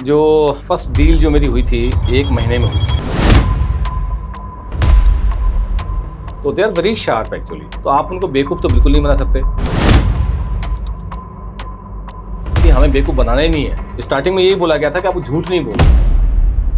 जो first deal जो मेरी हुई थी 1 महीने में हुई थी, तो they are very sharp actually. तो आप उनको बेवकूफ़ तो बिल्कुल नहीं बना सकते कि हमें बेवकूफ़ बनाना ही नहीं है। स्टार्टिंग में यही बोला गया था कि आप झूठ नहीं बोलो।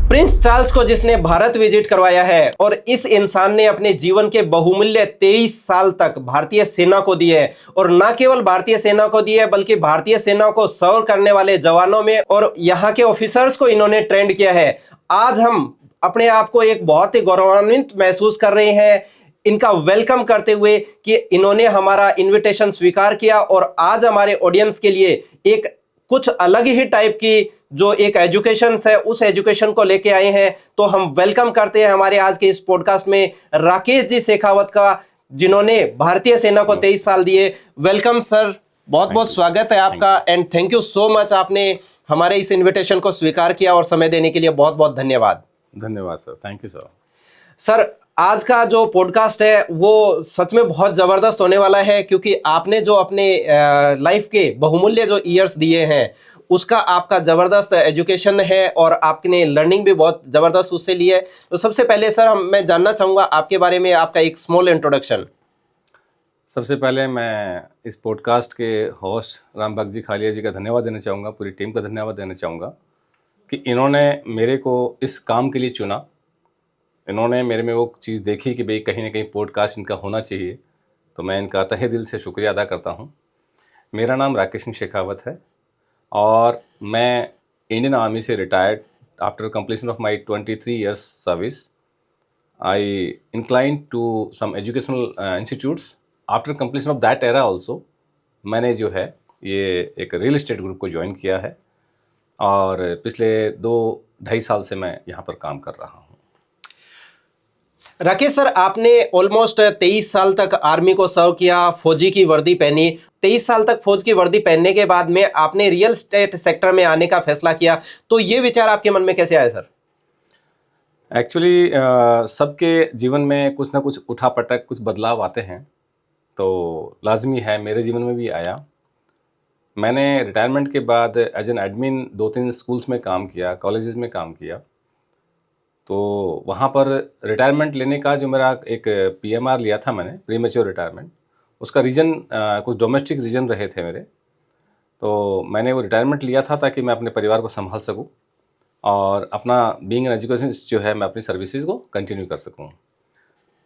प्रिंस चार्ल्स को जिसने भारत विजिट करवाया है और इस इंसान ने अपने जीवन के बहुमूल्य 23 साल तक भारतीय सेना को दिए और न केवल भारतीय सेना को दिए बल्कि भारतीय सेना को सर्व करने वाले जवानों में और यहाँ के ऑफिसर्स को इन्होंने ट्रेंड किया है। आज हम अपने आप को एक बहुत ही गौरवान्वित महसूस कर रहे हैं इनका वेलकम करते हुए कि इन्होंने हमारा इनविटेशन स्वीकार किया और आज हमारे ऑडियंस के लिए एक कुछ अलग ही टाइप की जो एक एजुकेशन है उस एजुकेशन को लेके आए हैं। तो हम वेलकम करते हैं हमारे आज के इस पॉडकास्ट में राकेश जी शेखावत का, जिन्होंने भारतीय सेना को 23 साल दिए। वेलकम सर, बहुत बहुत स्वागत है आपका and thank you so much, आपने हमारे इस इनविटेशन को स्वीकार किया और समय देने के लिए बहुत बहुत धन्यवाद। धन्यवाद sir, thank you sir. Sir, आज का जो पॉडकास्ट है वो सच में बहुत ज़बरदस्त होने वाला है क्योंकि आपने जो अपने लाइफ के बहुमूल्य जो ईयर्स दिए हैं उसका आपका ज़बरदस्त एजुकेशन है और आपने लर्निंग भी बहुत ज़बरदस्त उससे ली है। तो सबसे पहले सर मैं जानना चाहूँगा आपके बारे में आपका एक स्मॉल इंट्रोडक्शन। सबसे पहले मैं इस पॉडकास्ट के होस्ट राम भक्त जी खालिया जी का धन्यवाद देना चाहूँगा, पूरी टीम का धन्यवाद देना चाहूँगा कि इन्होंने मेरे को इस काम के लिए चुना। इन्होंने मेरे में वो चीज़ देखी कि भाई कहीं ना कहीं पॉडकास्ट इनका होना चाहिए, तो मैं इनका तहे दिल से शुक्रिया अदा करता हूँ। मेरा नाम राकेश सिंह शेखावत है और मैं इंडियन आर्मी से retired after completion of my 23 years service. I incline to some educational institutes. After completion of that era also मैंने जो है ये एक रियल एस्टेट ग्रुप को ज्वाइन किया है और पिछले 2-2.5 साल से मैं यहाँ पर काम कर रहा हूँ। राकेश सर, आपने ऑलमोस्ट 23 साल तक आर्मी को सर्व किया, फौजी की वर्दी पहनी। 23 साल तक फौज की वर्दी पहनने के बाद में आपने रियल एस्टेट सेक्टर में आने का फैसला किया, तो ये विचार आपके मन में कैसे आया सर? एक्चुअली सबके जीवन में कुछ ना कुछ उठापटक, कुछ बदलाव आते हैं, तो लाजमी है मेरे जीवन में भी आया। मैंने रिटायरमेंट के बाद एज एन एडमिन 2-3 स्कूल्स में काम किया, कॉलेजेस में काम किया। तो वहाँ पर रिटायरमेंट लेने का जो मेरा एक PMR लिया था मैंने, प्रीमेच्योर रिटायरमेंट, उसका रीज़न कुछ डोमेस्टिक रीज़न रहे थे मेरे। तो मैंने वो रिटायरमेंट लिया था ताकि मैं अपने परिवार को संभाल सकूं और अपना बीइंग एन एजुकेशनिस्ट जो है मैं अपनी सर्विसेज को कंटिन्यू कर सकूं।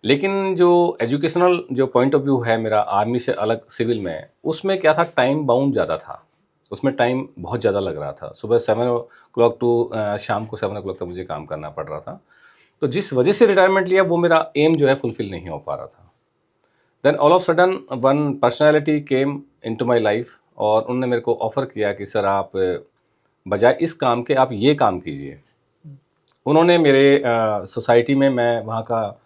लेकिन जो एजुकेशनल जो पॉइंट ऑफ व्यू है मेरा आर्मी से अलग सिविल में, उसमें क्या था, टाइम बाउंड ज़्यादा था। उसमें टाइम बहुत ज़्यादा लग रहा था। सुबह 7 o'clock टू शाम को 7 o'clock तक मुझे काम करना पड़ रहा था। तो जिस वजह से रिटायरमेंट लिया वो मेरा एम जो है फुलफिल नहीं हो पा रहा था। Then all of sudden one personality came into my life और उन्होंने मेरे को ऑफ़र किया कि सर आप बजाय इस काम के आप ये काम कीजिए। उन्होंने मेरे सोसाइटी में, मैं वहाँ का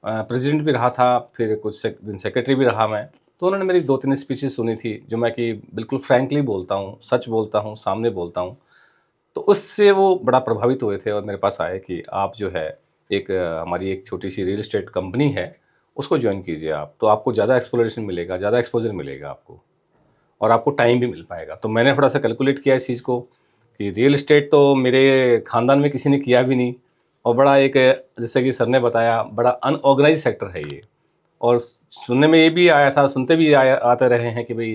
प्रेसिडेंट भी रहा था, फिर कुछ दिन सेक्रेटरी भी रहा मैं, तो उन्होंने मेरी 2-3 स्पीचेस सुनी थी जो मैं कि बिल्कुल फ्रैंकली बोलता हूँ, सच बोलता हूँ, सामने बोलता हूँ। तो उससे वो बड़ा प्रभावित हुए थे और मेरे पास आए कि आप जो है एक हमारी एक छोटी सी रियल एस्टेट कंपनी है, उसको ज्वाइन कीजिए आप, तो आपको ज़्यादा एक्सप्लोरेशन मिलेगा, ज़्यादा एक्सपोजर मिलेगा आपको और आपको टाइम भी मिल पाएगा। तो मैंने थोड़ा सा कैलकुलेट किया इस चीज़ को कि रियल एस्टेट तो मेरे ख़ानदान में किसी ने किया भी नहीं और बड़ा एक, जैसे कि सर ने बताया, बड़ा अनऑर्गेनाइज सेक्टर है ये। और सुनने में ये भी आया था, सुनते भी आते रहे हैं कि भाई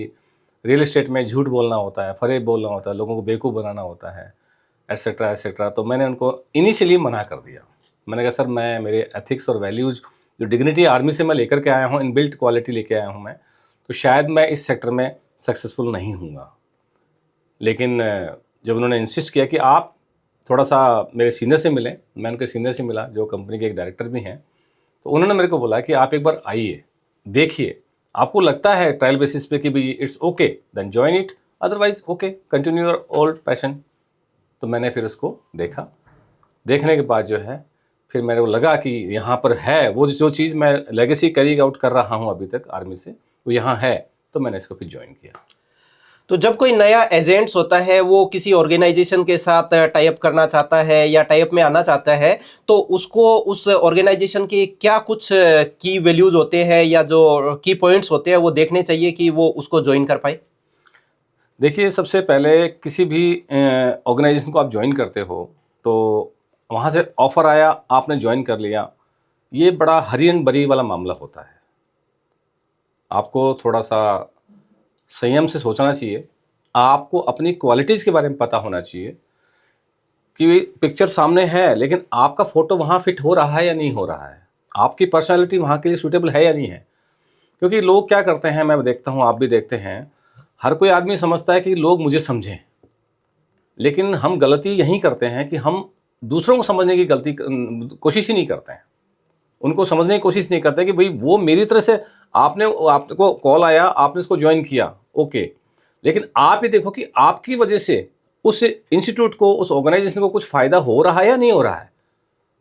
रियल एस्टेट में झूठ बोलना होता है, फरेब बोलना होता है, लोगों को बेवकूफ़ बनाना होता है, एट्सेट्रा एट्सेट्रा। तो मैंने उनको इनिशियली मना कर दिया। मैंने कहा सर, मैं मेरे एथिक्स और वैल्यूज़, जो डिग्निटी आर्मी से मैं लेकर के आया हूँ, इनबिल्ट क्वालिटी लेके आया हूँ मैं, तो शायद मैं इस सेक्टर में सक्सेसफुल नहीं हूँगा। लेकिन जब उन्होंने इंसिस्ट किया कि आप थोड़ा सा मेरे सीनियर से मिलें, मैं उनके सीनियर से मिला जो कंपनी के एक डायरेक्टर भी हैं, तो उन्होंने मेरे को बोला कि आप एक बार आइए, देखिए, आपको लगता है ट्रायल बेसिस पे कि भाई it's okay, then join it, otherwise okay, continue your old passion. तो मैंने फिर उसको देखा। देखने के बाद जो है फिर मेरे को लगा कि यहाँ पर है वो जो चीज़ मैं लेगेसी कैरी आउट कर रहा हूँ अभी तक आर्मी से, वो यहाँ है, तो मैंने इसको फिर ज्वाइन किया। तो जब कोई नया एजेंट्स होता है वो किसी ऑर्गेनाइजेशन के साथ टाई अप करना चाहता है या टाई अप में आना चाहता है, तो उसको उस ऑर्गेनाइजेशन के क्या कुछ की वैल्यूज़ होते हैं या जो की पॉइंट्स होते हैं वो देखने चाहिए कि वो उसको ज्वाइन कर पाए? देखिए, सबसे पहले किसी भी ऑर्गेनाइजेशन को आप जॉइन करते हो, तो वहाँ से ऑफ़र आया, आपने जॉइन कर लिया, ये बड़ा हरी एंड बरी वाला मामला होता है। आपको थोड़ा-सा संयम से सोचना चाहिए। आपको अपनी क्वालिटीज़ के बारे में पता होना चाहिए कि पिक्चर सामने है, लेकिन आपका फ़ोटो वहाँ फिट हो रहा है या नहीं हो रहा है? आपकी पर्सनैलिटी वहाँ के लिए सूटेबल है या नहीं है? क्योंकि लोग क्या करते हैं, मैं देखता हूँ, आप भी देखते हैं, हर कोई आदमी समझता है कि लोग मुझे समझें। लेकिन हम गलती यहीं करते हैं कि हम दूसरों को समझने की कोशिश ही नहीं करते हैं। उनको समझने की कोशिश नहीं करते कि भई वो मेरी तरह से, आपको कॉल आया, आपने उसको जॉइन किया, ओके। लेकिन आप ये देखो कि आपकी वजह से उस इंस्टीट्यूट को, उस ऑर्गेनाइजेशन को कुछ फ़ायदा हो रहा है या नहीं हो रहा है?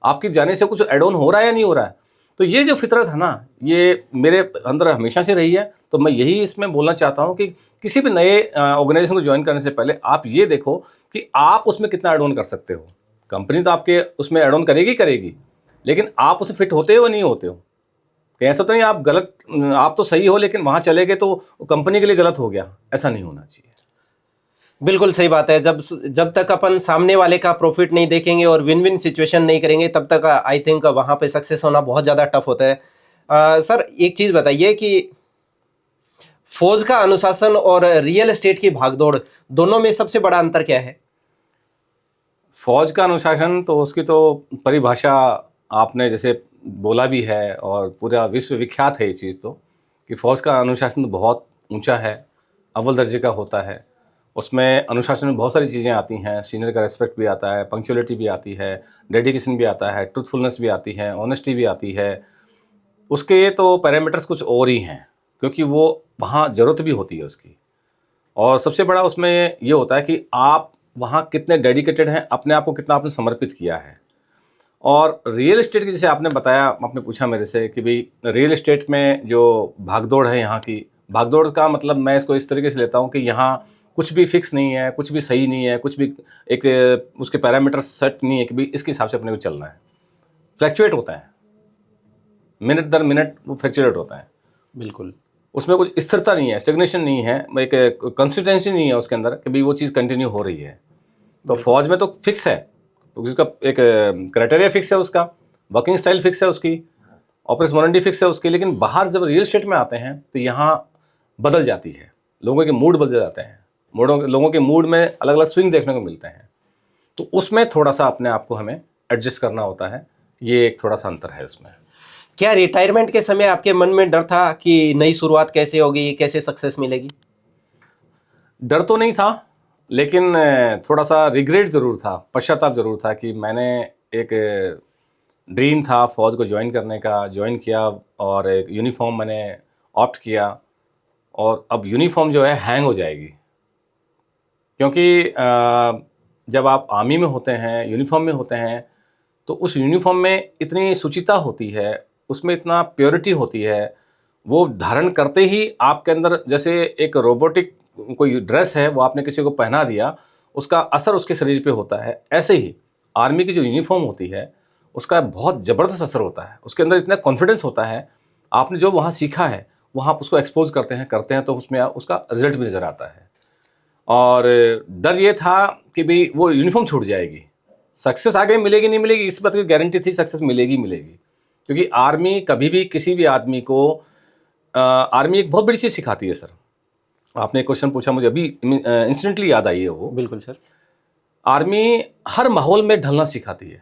आपके जाने से कुछ ऐड ऑन हो रहा है या नहीं हो रहा है? तो ये जो फ़ितरत है ना, ये मेरे अंदर हमेशा से रही है। तो मैं यही इसमें बोलना चाहता हूँ कि किसी भी नए ऑर्गेनाइजेशन को जॉइन करने से पहले आप ये देखो कि आप उसमें कितना ऐड ऑन कर सकते हो। कंपनी तो आपके उसमें ऐड ऑन करेगी करेगी, लेकिन आप उससे फिट होते हो या नहीं होते हो? कहीं ऐसा तो नहीं आप तो सही हो, लेकिन वहाँ चले गए तो कंपनी के लिए गलत हो गया, ऐसा नहीं होना चाहिए। बिल्कुल सही बात है। जब तक अपन सामने वाले का प्रॉफिट नहीं देखेंगे और विन विन सिचुएशन नहीं करेंगे, तब तक आई थिंक वहाँ पे सक्सेस होना बहुत ज़्यादा टफ होता है। सर, एक चीज़ बताइए कि फौज का अनुशासन और रियल एस्टेट की भागदौड़, दोनों में सबसे बड़ा अंतर क्या है? फौज का अनुशासन तो उसकी तो परिभाषा आपने जैसे बोला भी है, और पूरा विश्व विख्यात है ये चीज़ तो, कि फौज का अनुशासन तो बहुत ऊंचा है, अव्वल दर्जे का होता है। उसमें अनुशासन में बहुत सारी चीज़ें आती हैं। सीनियर का रिस्पेक्ट भी आता है, पंक्चुअलिटी भी आती है, डेडिकेशन भी आता है, ट्रूथफुलनेस भी आती है, ऑनेस्टी भी आती है। उसके तो पैरामीटर्स कुछ और ही हैं, क्योंकि वो वहाँ ज़रूरत भी होती है उसकी। और सबसे बड़ा उसमें ये होता है कि आप वहाँ कितने डेडिकेटेड हैं, अपने आप को कितना आपने समर्पित किया है। और रियल एस्टेट की, जैसे आपने बताया, आपने पूछा मेरे से कि भाई रियल एस्टेट में जो भागदौड़ है, यहाँ की भागदौड़ का मतलब मैं इसको इस तरीके से लेता हूँ कि यहाँ कुछ भी फिक्स नहीं है, कुछ भी सही नहीं है, कुछ भी एक उसके पैरामीटर्स सेट नहीं है कि भाई इसके हिसाब से अपने को चलना है। फ्लैक्चुएट होता है, मिनट दर मिनट वो फ्लैक्चुएट होता है। बिल्कुल। उसमें कुछ स्थिरता नहीं है, स्टेग्नेशन नहीं है, एक कंसिस्टेंसी नहीं है उसके अंदर कि भाई वो चीज़ कंटिन्यू हो रही है। तो फौज में तो फिक्स है, तो उसका एक क्राइटेरिया फिक्स है, उसका वर्किंग स्टाइल फिक्स है, उसकी ऑपरेशन वारंटी फिक्स है उसकी। लेकिन बाहर जब रियल एस्टेट में आते हैं तो यहाँ बदल जाती है, लोगों के मूड बदल जाते हैं, लोगों के मूड में अलग अलग स्विंग देखने को मिलते हैं। तो उसमें थोड़ा सा अपने आप को हमें एडजस्ट करना होता है। ये एक थोड़ा सा अंतर है उसमें। क्या रिटायरमेंट के समय आपके मन में डर था कि नई शुरुआत कैसे होगी, कैसे सक्सेस मिलेगी? डर तो नहीं था, लेकिन थोड़ा सा रिग्रेट ज़रूर था, पश्चाताप ज़रूर था कि मैंने एक ड्रीम था फ़ौज को ज्वाइन करने का, ज्वाइन किया और एक यूनिफ़ॉर्म मैंने ऑप्ट किया, और अब यूनिफ़ॉर्म जो है हैंग हो जाएगी। क्योंकि जब आप आर्मी में होते हैं, यूनिफ़ॉर्म में होते हैं, तो उस यूनिफ़ॉर्म में इतनी शुचिता होती है, उसमें इतना प्योरिटी होती है, वो धारण करते ही आपके अंदर, जैसे एक रोबोटिक कोई ड्रेस है, वो आपने किसी को पहना दिया, उसका असर उसके शरीर पे होता है। ऐसे ही आर्मी की जो यूनिफ़ॉर्म होती है, उसका बहुत ज़बरदस्त असर होता है। उसके अंदर इतना कॉन्फिडेंस होता है, आपने जो वहाँ सीखा है, वहाँ आप उसको एक्सपोज़ करते हैं तो उसमें उसका रिज़ल्ट भी नज़र आता है। और डर ये था कि भई वो यूनिफ़ॉर्म छूट जाएगी। सक्सेस आगे मिलेगी नहीं मिलेगी, इस बात की गारंटी थी, सक्सेस मिलेगी मिलेगी। क्योंकि आर्मी कभी भी किसी भी आदमी को आर्मी एक बहुत बड़ी चीज़ सिखाती है सर। आपने एक क्वेश्चन पूछा, मुझे अभी इंस्टेंटली याद आई है वो। बिल्कुल सर। आर्मी हर माहौल में ढलना सिखाती है।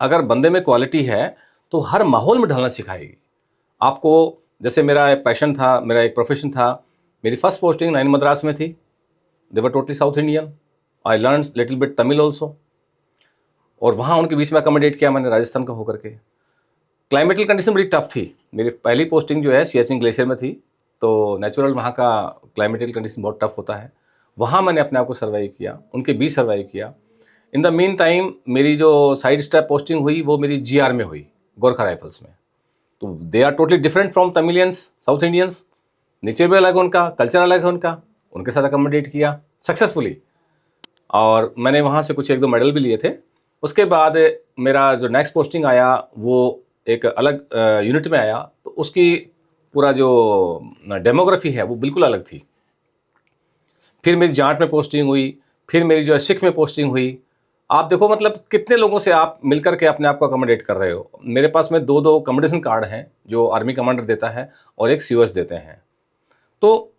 अगर बंदे में क्वालिटी है तो हर माहौल में ढलना सिखाएगी आपको। जैसे मेरा एक पैशन था, मेरा एक प्रोफेशन था। मेरी फर्स्ट पोस्टिंग 9 मद्रास में थी। They were totally South Indian. I learn little bit Tamil also. और वहाँ उनके बीच में अकोमोडेट किया मैंने, राजस्थान का होकर के। क्लाइमेटल कंडीशन बड़ी टफ थी। मेरी पहली पोस्टिंग जो है सियाचिन ग्लेशियर में थी, तो नेचुरल वहाँ का क्लाइमेटल कंडीशन बहुत टफ होता है। वहाँ मैंने अपने आप को सर्वाइव किया, उनके बीच सर्वाइव किया। इन द मीन टाइम मेरी जो साइड स्टेप पोस्टिंग हुई वो मेरी GR में हुई, गोरखा राइफल्स में। तो they are totally different from Tamilians, south Indians. Nature भी अलग है उनका, कल्चर अलग है उनका। उनके साथ अकोमोडेट किया सक्सेसफुली, और मैंने वहाँ से कुछ 1-2 मेडल भी लिए थे। उसके बाद मेरा जो नेक्स्ट पोस्टिंग आया वो एक अलग यूनिट में आया, तो उसकी पूरा जो डेमोग्राफी है वो बिल्कुल अलग थी। फिर मेरी जाट में पोस्टिंग हुई, फिर मेरी जो है सिख में पोस्टिंग हुई। आप देखो मतलब कितने लोगों से आप मिलकर के अपने आप को अकोमोडेट कर रहे हो। मेरे पास में 2-2 अकोमोडेशन कार्ड हैं जो आर्मी कमांडर देता है और एक सीओएस देते हैं। तो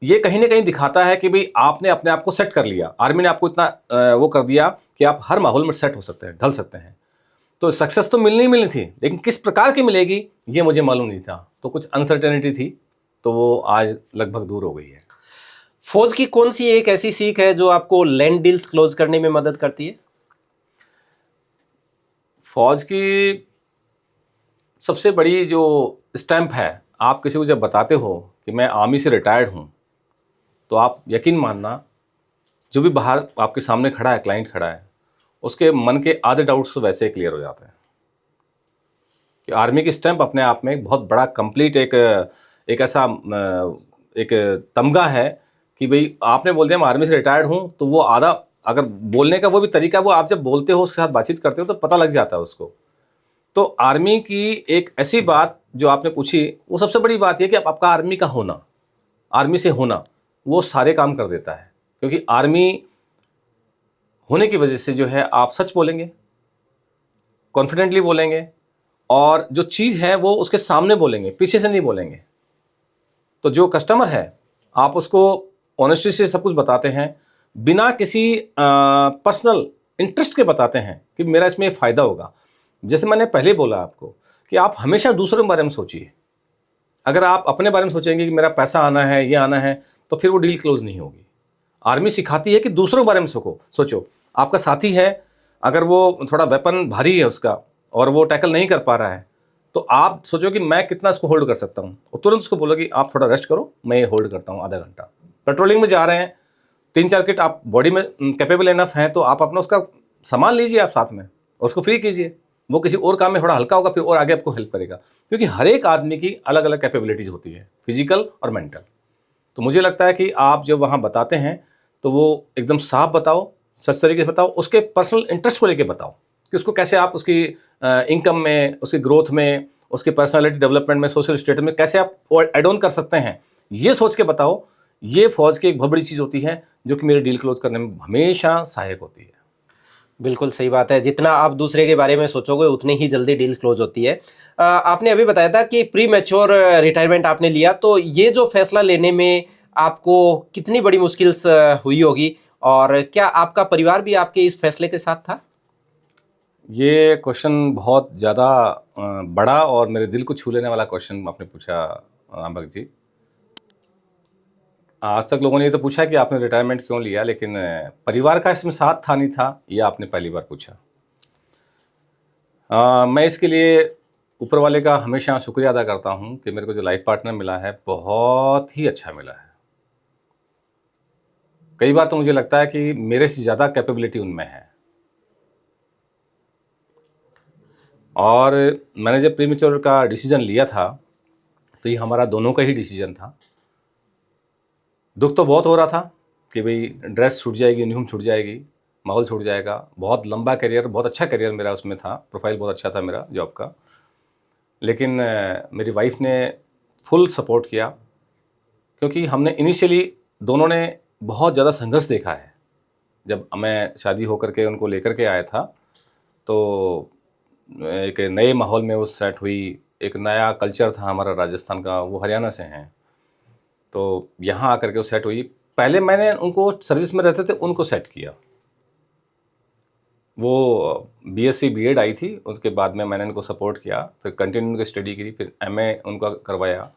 ये कहीं न कहीं दिखाता है कि भई आपने अपने आप को सेट कर लिया। आर्मी ने आपको इतना वो कर दिया कि आप हर माहौल में सेट हो सकते हैं, ढल सकते हैं। तो सक्सेस तो मिलनी ही मिलनी थी, लेकिन किस प्रकार की मिलेगी ये मुझे मालूम नहीं था। तो कुछ अनसर्टेनिटी थी, तो वो आज लगभग दूर हो गई है। फौज की कौन सी एक ऐसी सीख है जो आपको लैंड डील्स क्लोज करने में मदद करती है? फौज की सबसे बड़ी जो स्टैम्प है, आप किसी को जब बताते हो कि मैं आर्मी से रिटायर्ड हूँ, तो आप यकीन मानना जो भी बाहर आपके सामने खड़ा है, क्लाइंट खड़ा है, उसके मन के आधे डाउट्स तो वैसे ही क्लियर हो जाते हैं। कि आर्मी की स्टैम्प अपने आप में एक बहुत बड़ा कंप्लीट एक ऐसा एक तमगा है कि भाई आपने बोल दिया मैं आर्मी से रिटायर्ड हूँ, तो वो आधा अगर बोलने का वो भी तरीका, वो आप जब बोलते हो उसके साथ बातचीत करते हो तो पता लग जाता है उसको। तो आर्मी की एक ऐसी बात जो आपने पूछी, वो सबसे बड़ी बात ये कि आपका आर्मी का होना, आर्मी से होना, वो सारे काम कर देता है। क्योंकि आर्मी होने की वजह से जो है आप सच बोलेंगे, कॉन्फिडेंटली बोलेंगे, और जो चीज़ है वो उसके सामने बोलेंगे, पीछे से नहीं बोलेंगे। तो जो कस्टमर है, आप उसको ऑनेस्टी से सब कुछ बताते हैं, बिना किसी पर्सनल इंटरेस्ट के बताते हैं कि मेरा इसमें ये फ़ायदा होगा। जैसे मैंने पहले बोला आपको कि आप हमेशा दूसरों के बारे में सोचिए। अगर आप अपने बारे में सोचेंगे कि मेरा पैसा आना है, ये आना है, तो फिर वो डील क्लोज नहीं होगी। आर्मी सिखाती है कि दूसरों के बारे में सोचो। आपका साथी है, अगर वो थोड़ा वेपन भारी है उसका और वो टैकल नहीं कर पा रहा है, तो आप सोचो कि मैं कितना इसको होल्ड कर सकता हूँ, और तुरंत उसको बोलो कि आप थोड़ा रेस्ट करो, मैं ये होल्ड करता हूँ आधा घंटा। पेट्रोलिंग में जा रहे हैं, 3-4 किट आप बॉडी में कैपेबल इनफ हैं, तो आप अपना उसका सामान लीजिए आप साथ में, और उसको फ्री कीजिए। वो किसी और काम में थोड़ा हल्का होगा, फिर और आगे आपको हेल्प करेगा। क्योंकि हर एक आदमी की अलग अलग कैपेबिलिटीज़ होती है, फिजिकल और मेंटल। तो मुझे लगता है कि आप जब वहाँ बताते हैं तो वो एकदम साफ बताओ, सच तरीके से बताओ, उसके पर्सनल इंटरेस्ट को लेके बताओ कि उसको कैसे आप उसकी इनकम में, उसकी ग्रोथ में, उसकी पर्सनालिटी डेवलपमेंट में, सोशल स्टेटस में कैसे आप एड ऑन कर सकते हैं, ये सोच के बताओ। ये फौज की एक बहुत बड़ी चीज़ होती है जो कि मेरे डील क्लोज करने में हमेशा सहायक होती है। बिल्कुल सही बात है। जितना आप दूसरे के बारे में सोचोगे उतनी ही जल्दी डील क्लोज होती है। आपने अभी बताया था कि प्री मैच्योर रिटायरमेंट आपने लिया, तो ये जो फैसला लेने में आपको कितनी बड़ी मुश्किल हुई होगी, और क्या आपका परिवार भी आपके इस फैसले के साथ था? ये क्वेश्चन बहुत ज़्यादा बड़ा और मेरे दिल को छू लेने वाला क्वेश्चन आपने पूछा रामभक्त जी। आज तक लोगों ने ये तो पूछा कि आपने रिटायरमेंट क्यों लिया, लेकिन परिवार का इसमें साथ था नहीं था, ये आपने पहली बार पूछा। मैं इसके लिए ऊपर वाले का हमेशा शुक्रिया अदा करता हूँ कि मेरे को जो लाइफ पार्टनर मिला है, बहुत ही अच्छा मिला है। कई बार तो मुझे लगता है कि मेरे से ज़्यादा कैपेबिलिटी उनमें है। और मैंने जब प्रीमेच्योर का डिसीज़न लिया था, तो ये हमारा दोनों का ही डिसीज़न था। दुःख तो बहुत हो रहा था कि भई ड्रेस छूट जाएगी, यूनिफ़ॉर्म छूट जाएगी, माहौल छूट जाएगा। बहुत लंबा करियर, बहुत अच्छा करियर मेरा उसमें था, प्रोफ़ाइल बहुत अच्छा था मेरा जॉब का। लेकिन मेरी वाइफ़ ने फुल सपोर्ट किया, क्योंकि हमने इनिशियली दोनों ने बहुत ज़्यादा संघर्ष देखा है। जब मैं शादी होकर के उनको लेकर के आया था, तो एक नए माहौल में वो सेट हुई, एक नया कल्चर था हमारा राजस्थान का, वो हरियाणा से हैं। तो यहाँ आकर के वो सेट हुई। पहले मैंने उनको सर्विस में रहते थे, उनको सेट किया। वो बीएससी बीएड आई थी, उसके बाद में मैंने उनको सपोर्ट किया, फिर कंटिन्यू उनकी स्टडी करी, फिर एमए उनका करवाया,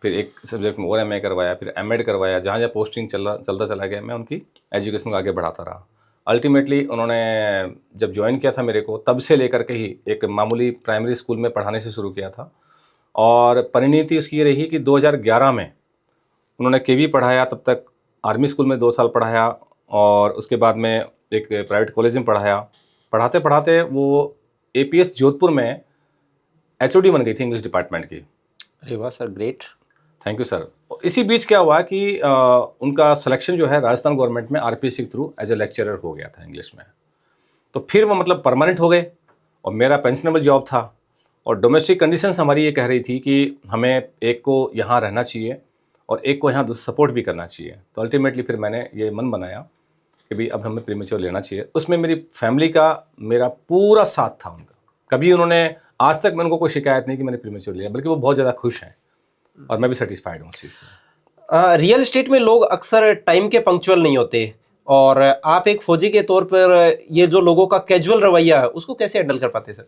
फिर एक सब्जेक्ट में और एमए करवाया, फिर एमएड करवाया। जहाँ-जहाँ पोस्टिंग चलता चला गया, मैं उनकी एजुकेशन को आगे बढ़ाता रहा। अल्टीमेटली उन्होंने जब जॉइन किया था मेरे को, तब से लेकर के ही एक मामूली प्राइमरी स्कूल में पढ़ाने से शुरू किया था, और परिणति उसकी ये रही कि 2011 में उन्होंने केवी पढ़ाया, तब तक आर्मी स्कूल में 2 साल पढ़ाया, और उसके बाद में एक प्राइवेट कॉलेज में पढ़ाया। पढ़ाते-पढ़ाते वो एपीएस जोधपुर में एचओडी बन गई थी इंग्लिश डिपार्टमेंट की। अरे वाह sir, great. Thank you sir. इसी बीच क्या हुआ कि उनका सिलेक्शन जो है राजस्थान गवर्नमेंट में आरपीएससी के थ्रू एज ए लेक्चरर हो गया था इंग्लिश में। तो फिर वो मतलब परमानेंट हो गए, और मेरा पेंशनेबल जॉब था, और डोमेस्टिक कंडीशंस हमारी ये कह रही थी कि हमें एक को यहाँ रहना चाहिए, और एक को यहाँ सपोर्ट भी करना चाहिए। तो अल्टीमेटली फिर मैंने ये मन बनाया कि भाई अब हमें प्रीमेच्योर लेना चाहिए। उसमें मेरी फैमिली का मेरा पूरा साथ था उनका। कभी उन्होंने आज तक मैं उनको कोई शिकायत नहीं कि मैंने प्रीमेच्योर लिया, बल्कि वो बहुत ज़्यादा खुश हैं और मैं भी सेटिस्फाइड हूँ उस चीज़ से। रियल एस्टेट में लोग अक्सर टाइम के पंक्चुअल नहीं होते, और आप एक फौजी के तौर पर ये जो लोगों का कैजुअल रवैया है उसको कैसे हैंडल कर पाते सर?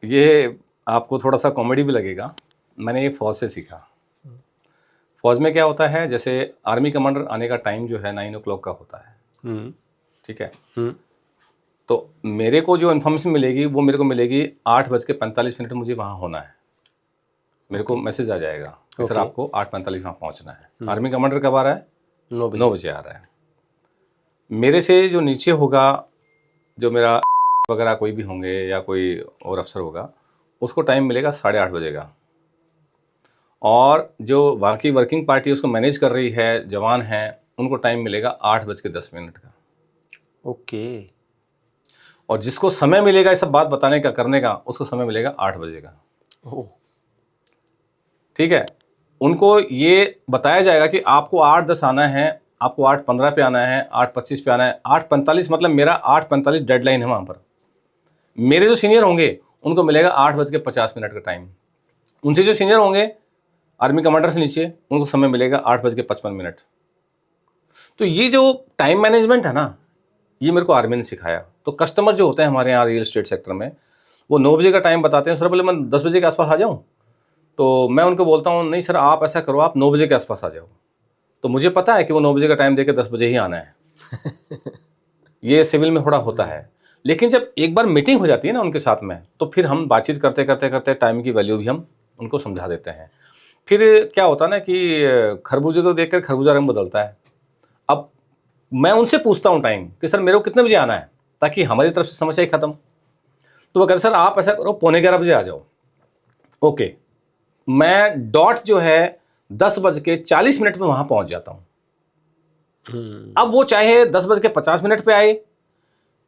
ये आपको थोड़ा सा कॉमेडी भी लगेगा, मैंने ये फ़ौज से सीखा। फ़ौज में क्या होता है, जैसे आर्मी कमांडर आने का टाइम जो है 9 o'clock का होता है, ठीक है। तो मेरे को जो इन्फॉर्मेशन मिलेगी वो मेरे को मिलेगी 8:45 मुझे वहाँ होना है। मेरे को मैसेज आ जाएगा कि सर आपको 8:45 वहाँ पहुँचना है। आर्मी कमांडर कब आ रहा है? 9 बजे आ रहा है। मेरे से जो नीचे होगा, जो मेरा वगैरह कोई भी होंगे या कोई और अफसर होगा, उसको टाइम मिलेगा 8:30 बजे का। और जो बाकी वर्किंग पार्टी उसको मैनेज कर रही है, जवान हैं, उनको टाइम मिलेगा 8:10 का। ओके। और जिसको समय मिलेगा ये सब बात बताने का, करने का, उसको समय मिलेगा 8 बजे का। ओह, ठीक है। उनको ये बताया जाएगा कि आपको 8:10 आना है, आपको 8:15 पे आना है, 8:25 पे आना है। 8:45 मतलब मेरा 8:45 डेडलाइन है वहाँ पर। मेरे जो सीनियर होंगे उनको मिलेगा 8:50 का टाइम। उनसे जो सीनियर होंगे आर्मी कमांडर से नीचे, उनको समय मिलेगा 8:55। तो ये जो टाइम मैनेजमेंट है ना, ये मेरे को आर्मी ने सिखाया। तो कस्टमर जो होते हैं हमारे यहाँ रियल एस्टेट सेक्टर में, वो 9 बजे का टाइम बताते हैं, सर बोले मैं 10 बजे के आसपास आ जाऊँ। तो मैं उनको बोलता हूँ नहीं सर, आप ऐसा करो, आप 9 बजे के आसपास आ जाओ। तो मुझे पता है कि वो 9 बजे का टाइम देकर 10 बजे ही आना है। ये सिविल में थोड़ा होता है, लेकिन जब एक बार मीटिंग हो जाती है ना उनके साथ में, तो फिर हम बातचीत करते करते करते टाइम की वैल्यू भी हम उनको समझा देते हैं। फिर क्या होता है ना कि खरबूजे को देखकर खरबूजा रंग बदलता है। अब मैं उनसे पूछता हूँ टाइम कि सर मेरे को कितने बजे आना है, ताकि हमारी तरफ से समस्या ही खत्म। तो वो कहते सर आप ऐसा करो 11:15 बजे आ जाओ। ओके, मैं डॉट जो है 10:40 में वहां पहुंच जाता हूं। अब वो चाहे 10:50 पे आए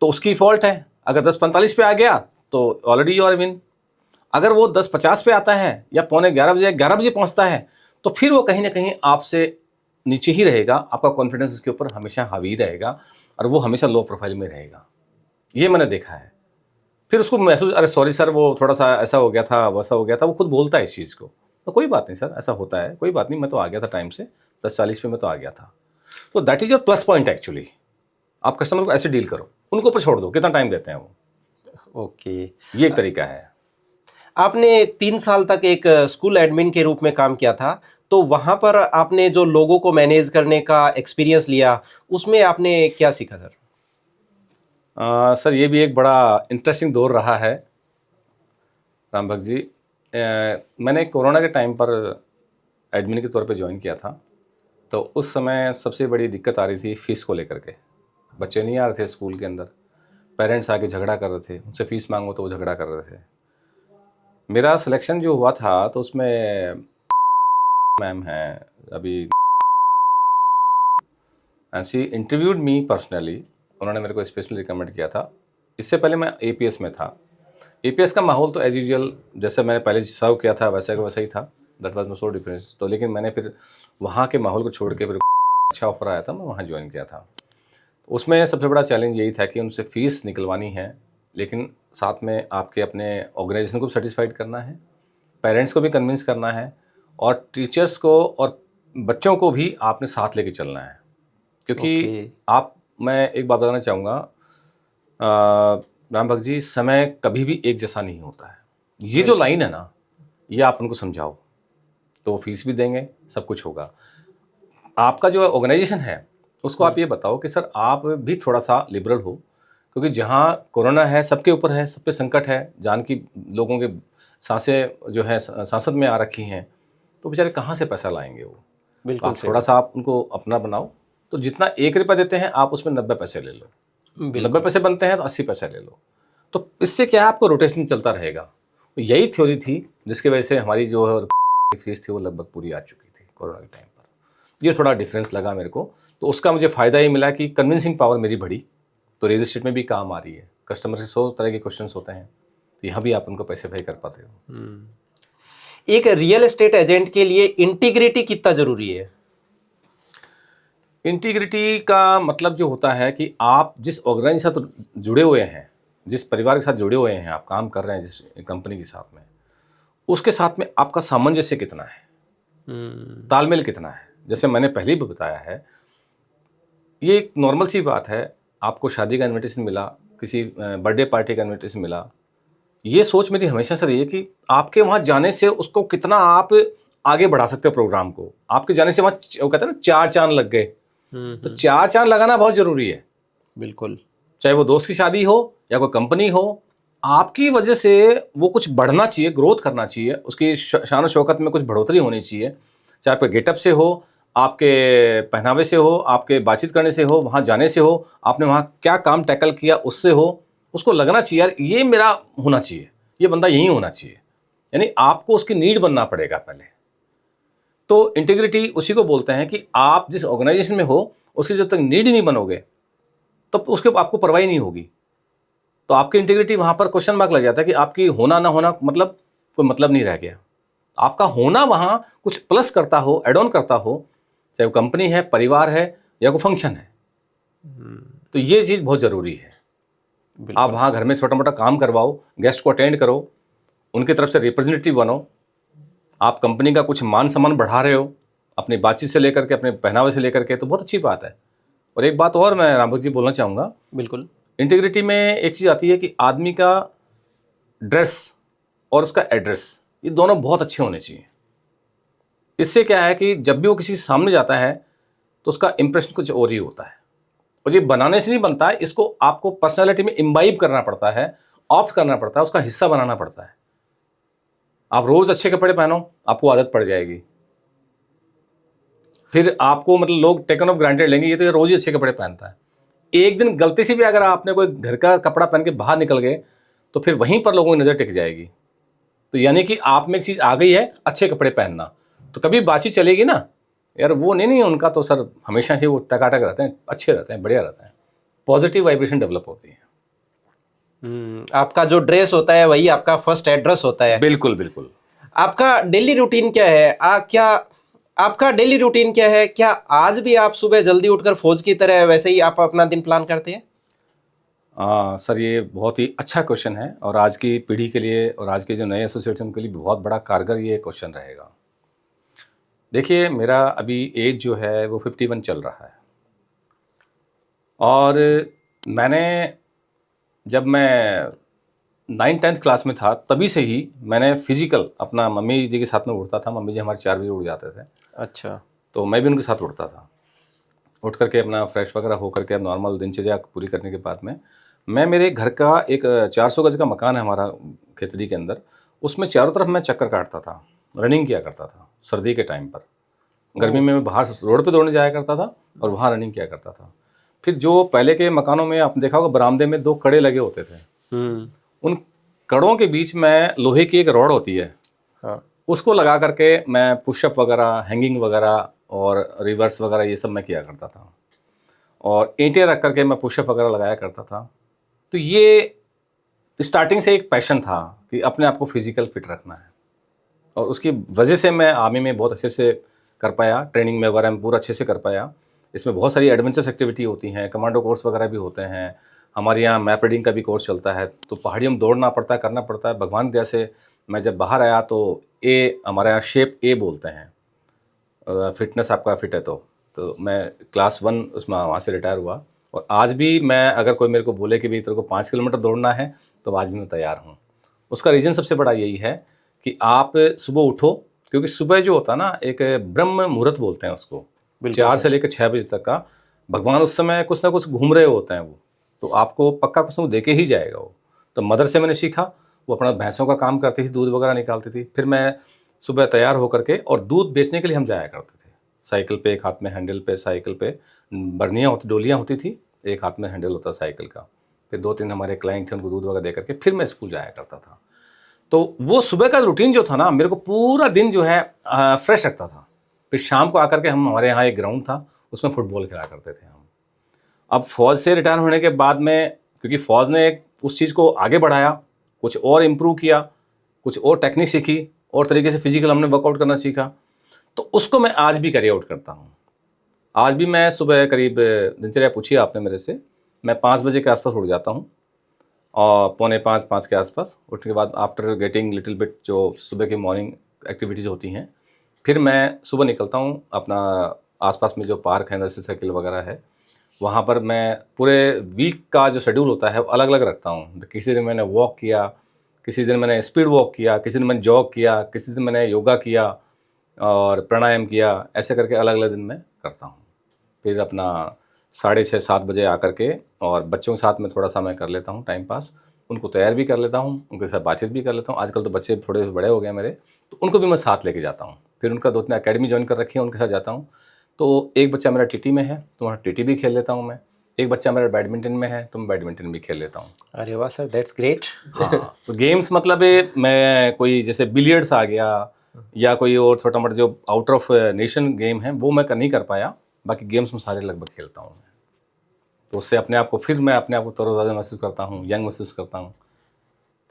तो उसकी फॉल्ट है, अगर 10:45 पे आ गया तो ऑलरेडी यू आर विन। अगर वो 10:50 पे आता है या 11:45 बजे पहुंचता है, तो फिर वो कहीं ना कहीं आपसे नीचे ही रहेगा। आपका कॉन्फिडेंस उसके ऊपर हमेशा हावी रहेगा और वो हमेशा लो प्रोफाइल में रहेगा। ये मैंने देखा है। फिर उसको महसूस, अरे सॉरी सर वो थोड़ा सा ऐसा हो गया था, वैसा हो गया था, वो खुद बोलता है इस चीज़ को। तो कोई बात नहीं सर, ऐसा होता है, कोई बात नहीं, मैं तो आ गया था टाइम से, 10:40 पे मैं तो आ गया था। तो that is your plus point actually. आप कस्टमर को ऐसे डील करो, उनको ऊपर छोड़ दो कितना टाइम देते हैं वो। ओके। ये एक तरीका है। आपने 3 साल तक एक स्कूल एडमिन के रूप में काम किया था, तो वहाँ पर आपने जो लोगों को मैनेज करने का एक्सपीरियंस लिया, उसमें आपने क्या सीखा सर? सर ये भी एक बड़ा इंटरेस्टिंग दौर रहा है राम भक्त जी। मैंने कोरोना के टाइम पर एडमिन के तौर पे ज्वाइन किया था। तो उस समय सबसे बड़ी दिक्कत आ रही थी फ़ीस को लेकर के। बच्चे नहीं आ रहे थे स्कूल के अंदर, पेरेंट्स आके झगड़ा कर रहे थे, उनसे फ़ीस मांगो तो वो झगड़ा कर रहे थे। मेरा सिलेक्शन जो हुआ था तो उसमें मैम हैं अभी, शी इंटरव्यूड मी पर्सनली, उन्होंने मेरे को स्पेशली रिकमेंड किया था। इससे पहले मैं एपीएस में था। एपीएस का माहौल तो एज यूजुअल जैसे मैंने पहले सर्व किया था वैसे का वैसा ही था, that was no so difference. तो लेकिन मैंने फिर वहाँ के माहौल को छोड़ के फिर अच्छा ऑफर आया था, मैं वहाँ ज्वाइन किया था। उसमें सबसे बड़ा चैलेंज यही था कि उनसे फ़ीस निकलवानी है, लेकिन साथ में आपके अपने ऑर्गेनाइजेशन को भी सेटिस्फाइड करना है, पेरेंट्स को भी कन्विंस करना है, और टीचर्स को और बच्चों को भी आपने साथ लेके चलना है। क्योंकि आप, मैं एक बात बताना चाहूँगा राम भक्त जी, समय कभी भी एक जैसा नहीं होता है। ये जो लाइन है ना, ये आप उनको समझाओ तो फीस भी देंगे, सब कुछ होगा। आपका जो ऑर्गेनाइजेशन है उसको आप ये बताओ कि सर आप भी थोड़ा सा लिबरल हो, क्योंकि जहाँ कोरोना है सबके ऊपर है, सब पे संकट है, जान की लोगों के सांसें जो है सांसद में आ रखी हैं, तो बेचारे कहाँ से पैसा लाएंगे वो। बिल्कुल आप थोड़ा सा आप उनको अपना बनाओ, तो जितना 1 रुपया देते हैं आप उसमें 90 पैसे ले लो, 90 पैसे बनते हैं तो 80 पैसे ले लो। तो इससे क्या है, आपको रोटेशन चलता रहेगा। तो यही थ्योरी थी जिसकी वजह से हमारी जो फीस थी वो लगभग पूरी आ चुकी थी कोरोना के टाइम पर। ये थोड़ा डिफरेंस लगा मेरे को, तो उसका मुझे फ़ायदा ये मिला कि कन्विंसिंग पावर मेरी बढ़ी, तो रियल एस्टेट में भी काम आ रही है। कस्टमर से 100 तरह के क्वेश्चंस होते हैं, तो यहाँ भी आप उनको पैसे पे कर पाते हो। एक रियल एस्टेट एजेंट के लिए इंटीग्रिटी कितना जरूरी है? इंटीग्रिटी का मतलब जो होता है कि आप जिस ऑर्गेनाइजेशन के साथ जुड़े हुए हैं, जिस परिवार के साथ जुड़े हुए हैं, आप काम कर रहे हैं जिस कंपनी के साथ में, उसके साथ में आपका सामंजस्य कितना है, तालमेल कितना है। जैसे मैंने पहले भी बताया है, ये एक नॉर्मल सी बात है। आपको शादी का इनविटेशन मिला, किसी बर्थडे पार्टी का इनविटेशन मिला, ये सोच मेरी हमेशा से रही है कि आपके वहाँ जाने से उसको कितना आप आगे बढ़ा सकते हो प्रोग्राम को। आपके जाने से वहाँ वो कहते हैं ना, 4 चांद लग गए। तो 4 चांद लगाना बहुत ज़रूरी है। बिल्कुल। चाहे वो दोस्त की शादी हो या कोई कंपनी हो, आपकी वजह से वो कुछ बढ़ना चाहिए, ग्रोथ करना चाहिए, उसकी शान और शौकत में कुछ बढ़ोतरी होनी चाहिए। चाहे आपके गेटअप से हो, आपके पहनावे से हो, आपके बातचीत करने से हो, वहाँ जाने से हो, आपने वहाँ क्या काम टैकल किया उससे हो, उसको लगना चाहिए यार ये मेरा होना चाहिए, ये बंदा यही होना चाहिए। यानी आपको उसकी नीड बनना पड़ेगा पहले। तो इंटीग्रिटी उसी को बोलते हैं कि आप जिस ऑर्गेनाइजेशन में हो उसकी जब तक नीड ही नहीं बनोगे तब तो उसके आपको परवाही नहीं होगी। तो आपकी इंटीग्रिटी वहाँ पर क्वेश्चन मार्क लग जाता है कि आपकी होना ना होना मतलब कोई मतलब नहीं रह गया। आपका होना वहाँ कुछ प्लस करता हो, एड ऑन करता हो, चाहे वो कंपनी है, परिवार है या कोई फंक्शन है। तो ये चीज़ बहुत ज़रूरी है। आप वहाँ घर में छोटा मोटा काम करवाओ, गेस्ट को अटेंड करो, उनकी तरफ से रिप्रेजेंटेटिव बनो, आप कंपनी का कुछ मान सम्मान बढ़ा रहे हो अपनी बातचीत से लेकर के, अपने पहनावे से लेकर के, तो बहुत अच्छी बात है। और एक बात और मैं रामभक्त जी बोलना चाहूँगा। बिल्कुल। इंटीग्रिटी में एक चीज़ आती है कि आदमी का ड्रेस और उसका एड्रेस, ये दोनों बहुत अच्छे होने चाहिए। इससे क्या है कि जब भी वो किसी के सामने जाता है तो उसका इंप्रेशन कुछ और ही होता है। और ये बनाने से नहीं बनता है, इसको आपको पर्सनालिटी में इम्बाइब करना पड़ता है, ऑप्ट करना पड़ता है, उसका हिस्सा बनाना पड़ता है। आप रोज़ अच्छे कपड़े पहनो, आपको आदत पड़ जाएगी। फिर आपको मतलब लोग टेकन ऑफ ग्रांटेड लेंगे, ये तो ये रोज़ ही अच्छे कपड़े पहनता है। एक दिन गलती से भी अगर आपने कोई घर का कपड़ा पहन के बाहर निकल गए तो फिर वहीं पर लोगों की नज़र टिक जाएगी। तो यानी कि आप में एक चीज़ आ गई है, अच्छे कपड़े पहनना, तो कभी बातचीत चलेगी ना, यार वो नहीं उनका तो सर हमेशा से वो टकाटक रहते हैं, अच्छे रहते हैं, बढ़िया रहते हैं, पॉजिटिव वाइब्रेशन डेवलप होती है। आपका जो ड्रेस होता है वही आपका फर्स्ट एड्रेस होता है। बिल्कुल बिल्कुल। आपका डेली रूटीन क्या है? आपका डेली रूटीन क्या है? क्या आज भी आप सुबह जल्दी उठकर फौज की तरह वैसे ही आप अपना दिन प्लान करते हैं? सर ये बहुत ही अच्छा क्वेश्चन है और आज की पीढ़ी के लिए और आज के जो नए एसोसिएशन के लिए बहुत बड़ा कारगर ये क्वेश्चन रहेगा। देखिए मेरा अभी एज जो है वो 51 चल रहा है और मैंने जब मैं 9th-10th क्लास में था तभी से ही मैंने फिजिकल अपना मम्मी जी के साथ में उठता था। मम्मी जी हमारे 4 बजे उठ जाते थे। अच्छा। तो मैं भी उनके साथ उठता था। उठ करके अपना फ्रेश वगैरह हो करके अब नॉर्मल दिनचर्या पूरी करने के बाद में मैं मेरे घर का एक 400 गज का मकान है हमारा खेतड़ी के अंदर, उसमें चारों तरफ मैं चक्कर काटता था, रनिंग किया करता था सर्दी के टाइम पर। गर्मी में मैं बाहर रोड पे दौड़ने जाया करता था और वहाँ रनिंग किया करता था। फिर जो पहले के मकानों में आपने देखा होगा बरामदे में 2 कड़े लगे होते थे, उन कड़ों के बीच में लोहे की एक रॉड होती है। हाँ। उसको लगा करके मैं पुशअप वगैरह, हैंगिंग वगैरह और रिवर्स वगैरह ये सब मैं किया करता था और ईंटें रख करके मैं पुशअप वगैरह लगाया करता था। तो ये स्टार्टिंग से एक पैशन था कि अपने आप को फिजिकल फिट रखना है और उसकी वजह से मैं आर्मी में बहुत अच्छे से कर पाया, ट्रेनिंग में वगैरह में पूरा अच्छे से कर पाया। इसमें बहुत सारी एडवेंचरस एक्टिविटी होती हैं, कमांडो कोर्स वगैरह भी होते हैं, हमारे यहाँ मैप रीडिंग का भी कोर्स चलता है। तो पहाड़ियों में दौड़ना पड़ता है, करना पड़ता है। भगवान की दया से मैं जब बाहर आया तो हमारे यहाँ शेप ए बोलते हैं, फिटनेस आपका फिट है तो मैं क्लास 1 उसमें वहाँ से रिटायर हुआ और आज भी मैं अगर कोई मेरे को बोले कि भाई तेरे को 5 किलोमीटर दौड़ना है तो आज भी मैं तैयार हूँ। उसका रीज़न सबसे बड़ा यही है कि आप सुबह उठो, क्योंकि सुबह जो होता है ना एक ब्रह्म मुहूर्त बोलते हैं उसको, 4 से लेकर 6 बजे तक का। भगवान उस समय कुछ ना कुछ घूम रहे होते हैं, वो तो आपको पक्का कुछ ना कुछ दे के ही जाएगा वो। तो मदर से मैंने सीखा, वो अपना भैंसों का काम करती थी, दूध वगैरह निकालती थी। फिर मैं सुबह तैयार होकर के और दूध बेचने के लिए हम जाया करते थे। साइकिल पे, एक हाथ में हैंडल पे, साइकिल पे बरनियाँ होती, डोलियाँ होती थी, एक हाथ में हैंडल होता साइकिल का। फिर 2-3 हमारे क्लाइंट थे, उनको दूध वगैरह दे करके फिर मैं स्कूल जाया करता था। तो वो सुबह का रूटीन जो था ना, मेरे को पूरा दिन जो है फ्रेश रखता था। फिर शाम को आकर के हम हमारे यहाँ एक ग्राउंड था, उसमें फुटबॉल खेला करते थे हम। अब फौज से रिटायर होने के बाद में, क्योंकि फौज ने उस चीज़ को आगे बढ़ाया, कुछ और इम्प्रूव किया, कुछ और टेक्निक सीखी, और तरीके से फिजिकल हमने वर्कआउट करना सीखा। तो उसको मैं आज भी कैरी आउट करता हूँ। आज भी मैं सुबह करीब, दिनचर्या पूछी आपने मेरे से, मैं 5 बजे के आसपास उठ जाता हूँ और पौने 5 के आसपास उठने के बाद आफ्टर गेटिंग लिटिल बिट जो सुबह की मॉर्निंग एक्टिविटीज़ होती हैं, फिर मैं सुबह निकलता हूँ अपना आसपास में जो पार्क है, नर्सरी सर्किल वगैरह है, वहाँ पर मैं पूरे वीक का जो शेड्यूल होता है वो अलग अलग रखता हूँ। किसी दिन मैंने वॉक किया, किसी दिन मैंने स्पीड वॉक किया, किसी दिन मैंने जॉग किया, किसी दिन मैंने योगा किया और प्राणायाम किया, ऐसे करके अलग अलग दिन मैं करता हूँ। फिर अपना 6:30-7 बजे आकर के और बच्चों के साथ में थोड़ा सा मैं कर लेता हूँ टाइम पास, उनको तैयार भी कर लेता हूँ, उनके साथ बातचीत भी कर लेता हूँ। आजकल तो बच्चे थोड़े बड़े हो गए मेरे, तो उनको भी मैं साथ लेके जाता हूँ। फिर उनका 2-3 अकेडमी ज्वाइन कर रखी है, उनके साथ जाता हूँ। तो एक बच्चा मेरा टीटी में है, तो वहाँ टीटी भी खेल लेता हूँ मैं। एक बच्चा मेरा बैडमिंटन में है, तो मैं बैडमिंटन भी खेल लेता हूँ। अरे वाह सर, दैट्स ग्रेट। हाँ, तो गेम्स मतलब मैं कोई जैसे बिलियर्ड्स आ गया या कोई और छोटा मोटा जो आउट ऑफ नेशन गेम है वो मैं नहीं कर पाया। बाकी गेम्स में सारे लगभग खेलता हूँ मैं। तो उससे अपने आप को फिर मैं अपने आप को तरोताज़ा महसूस करता हूँ, यंग महसूस करता हूँ।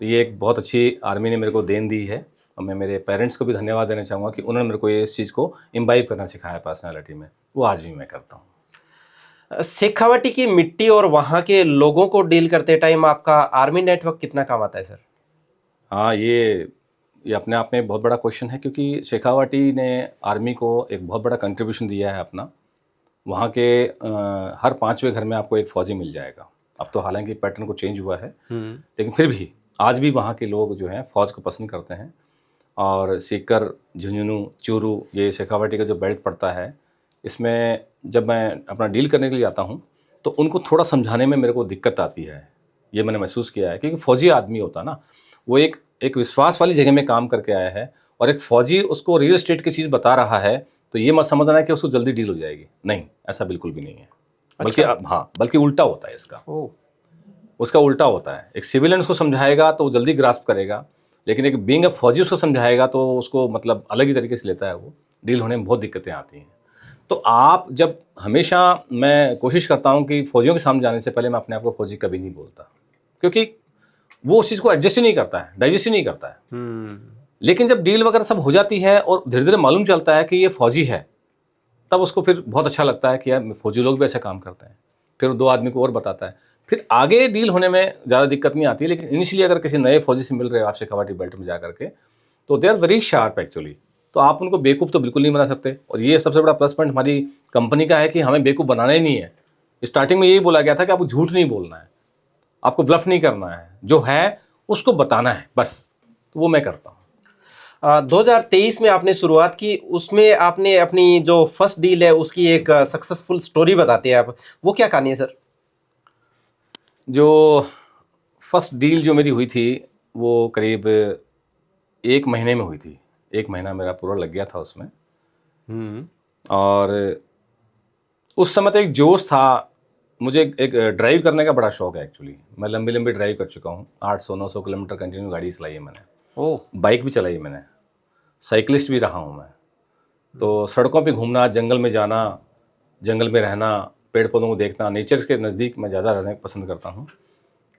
तो ये एक बहुत अच्छी आर्मी ने मेरे को देन दी है और मैं मेरे पेरेंट्स को भी धन्यवाद देना चाहूँगा कि उन्होंने मेरे को ये इस चीज़ को इम्बाइब करना सिखाया पर्सनैलिटी में। वो आज भी मैं करता हूँ। शेखावाटी की मिट्टी और वहाँ के लोगों को डील करते टाइम आपका आर्मी नेटवर्क कितना काम आता है सर? हाँ, ये अपने आप में बहुत बड़ा क्वेश्चन है, क्योंकि शेखावाटी ने आर्मी को एक बहुत बड़ा कंट्रीब्यूशन दिया है अपना। वहाँ के हर 5वें घर में आपको एक फ़ौजी मिल जाएगा। अब तो हालांकि पैटर्न को चेंज हुआ है, लेकिन फिर भी आज भी वहाँ के लोग जो हैं फ़ौज को पसंद करते हैं। और सीकर, झुंझुनू, चूरू, ये शेखावाटी का जो बेल्ट पड़ता है, इसमें जब मैं अपना डील करने के लिए जाता हूँ तो उनको थोड़ा समझाने में मेरे को दिक्कत आती है। ये मैंने महसूस किया है, क्योंकि फ़ौजी आदमी होता है ना, वो एक विश्वास वाली जगह में काम करके आया है और एक फ़ौजी उसको रियल एस्टेट की चीज़ बता रहा है, तो ये मत समझना कि उसको जल्दी डील हो जाएगी। नहीं, ऐसा बिल्कुल भी नहीं है। बल्कि हाँ, बल्कि उल्टा होता है इसका। उसका उल्टा होता है। एक सिविलियन उसको समझाएगा तो वो जल्दी ग्रास्प करेगा, लेकिन एक बीइंग अ फौजी उसको समझाएगा तो उसको मतलब अलग ही तरीके से लेता है वो। डील होने में बहुत दिक्कतें आती हैं। तो आप जब हमेशा मैं कोशिश करता हूँ कि फ़ौजियों के सामने जाने से पहले मैं अपने आप को फ़ौजी कभी नहीं बोलता, क्योंकि वो उस चीज़ को एडजस्ट ही नहीं करता है, डाइजेस्ट ही नहीं करता है। लेकिन जब डील वगैरह सब हो जाती है और धीरे-धीरे मालूम चलता है कि ये फ़ौजी है, तब उसको फिर बहुत अच्छा लगता है कि यार फ़ौजी लोग भी ऐसे काम करते हैं। फिर 2 आदमी को और बताता है। फिर आगे डील होने में ज़्यादा दिक्कत नहीं आती है, लेकिन इनिशियली अगर किसी नए फ़ौजी से मिल रहे हो आप शेखावाटी बेल्ट में जा करके, तो they are very sharp actually. तो आप उनको बेवकूफ़ तो बिल्कुल नहीं बना सकते, और ये सबसे बड़ा प्लस पॉइंट हमारी कंपनी का है कि हमें बेवकूफ़ बनाना ही नहीं है। स्टार्टिंग में यही बोला गया था कि आपको झूठ नहीं बोलना है, आपको ब्लफ नहीं करना है, जो है उसको बताना है बस। तो वो मैं करता हूँ। 2023 में आपने शुरुआत की, उसमें आपने अपनी जो फर्स्ट डील है उसकी एक सक्सेसफुल स्टोरी बताते हैं आप, वो क्या कहानी है सर? जो फर्स्ट डील जो मेरी हुई थी वो करीब 1 महीने में हुई थी। 1 महीना मेरा पूरा लग गया था उसमें। और उस समय तो एक जोश था। मुझे एक ड्राइव करने का बड़ा शौक है एक्चुअली। मैं लंबी लंबी ड्राइव कर चुका हूँ। 800-900 किलोमीटर कंटिन्यू गाड़ी चलाई है मैंने। बाइक भी चलाई मैंने, साइकिलिस्ट भी रहा हूँ मैं। तो सड़कों पे घूमना, जंगल में जाना, जंगल में रहना, पेड़ पौधों को देखना, नेचर के नज़दीक मैं ज़्यादा रहना पसंद करता हूँ।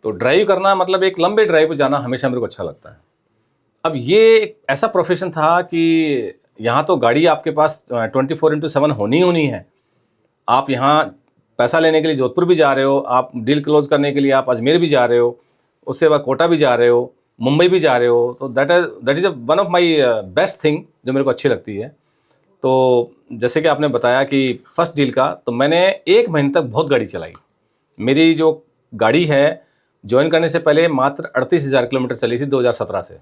तो ड्राइव करना मतलब एक लंबे ड्राइव पे जाना हमेशा मेरे को अच्छा लगता है। अब ये एक ऐसा प्रोफेशन था कि यहाँ तो गाड़ी आपके पास 24/7 होनी है। आप यहाँ पैसा लेने के लिए जोधपुर भी जा रहे हो, आप डील क्लोज करने के लिए आप अजमेर भी जा रहे हो, उससे बाद कोटा भी जा रहे हो, मुंबई भी जा रहे हो। तो that is one of my best thing जो मेरे को अच्छी लगती है। तो जैसे कि आपने बताया कि फर्स्ट डील का, तो मैंने 1 महीने तक बहुत गाड़ी चलाई। मेरी जो गाड़ी है ज्वाइन करने से पहले मात्र 38,000 किलोमीटर चली थी 2017 से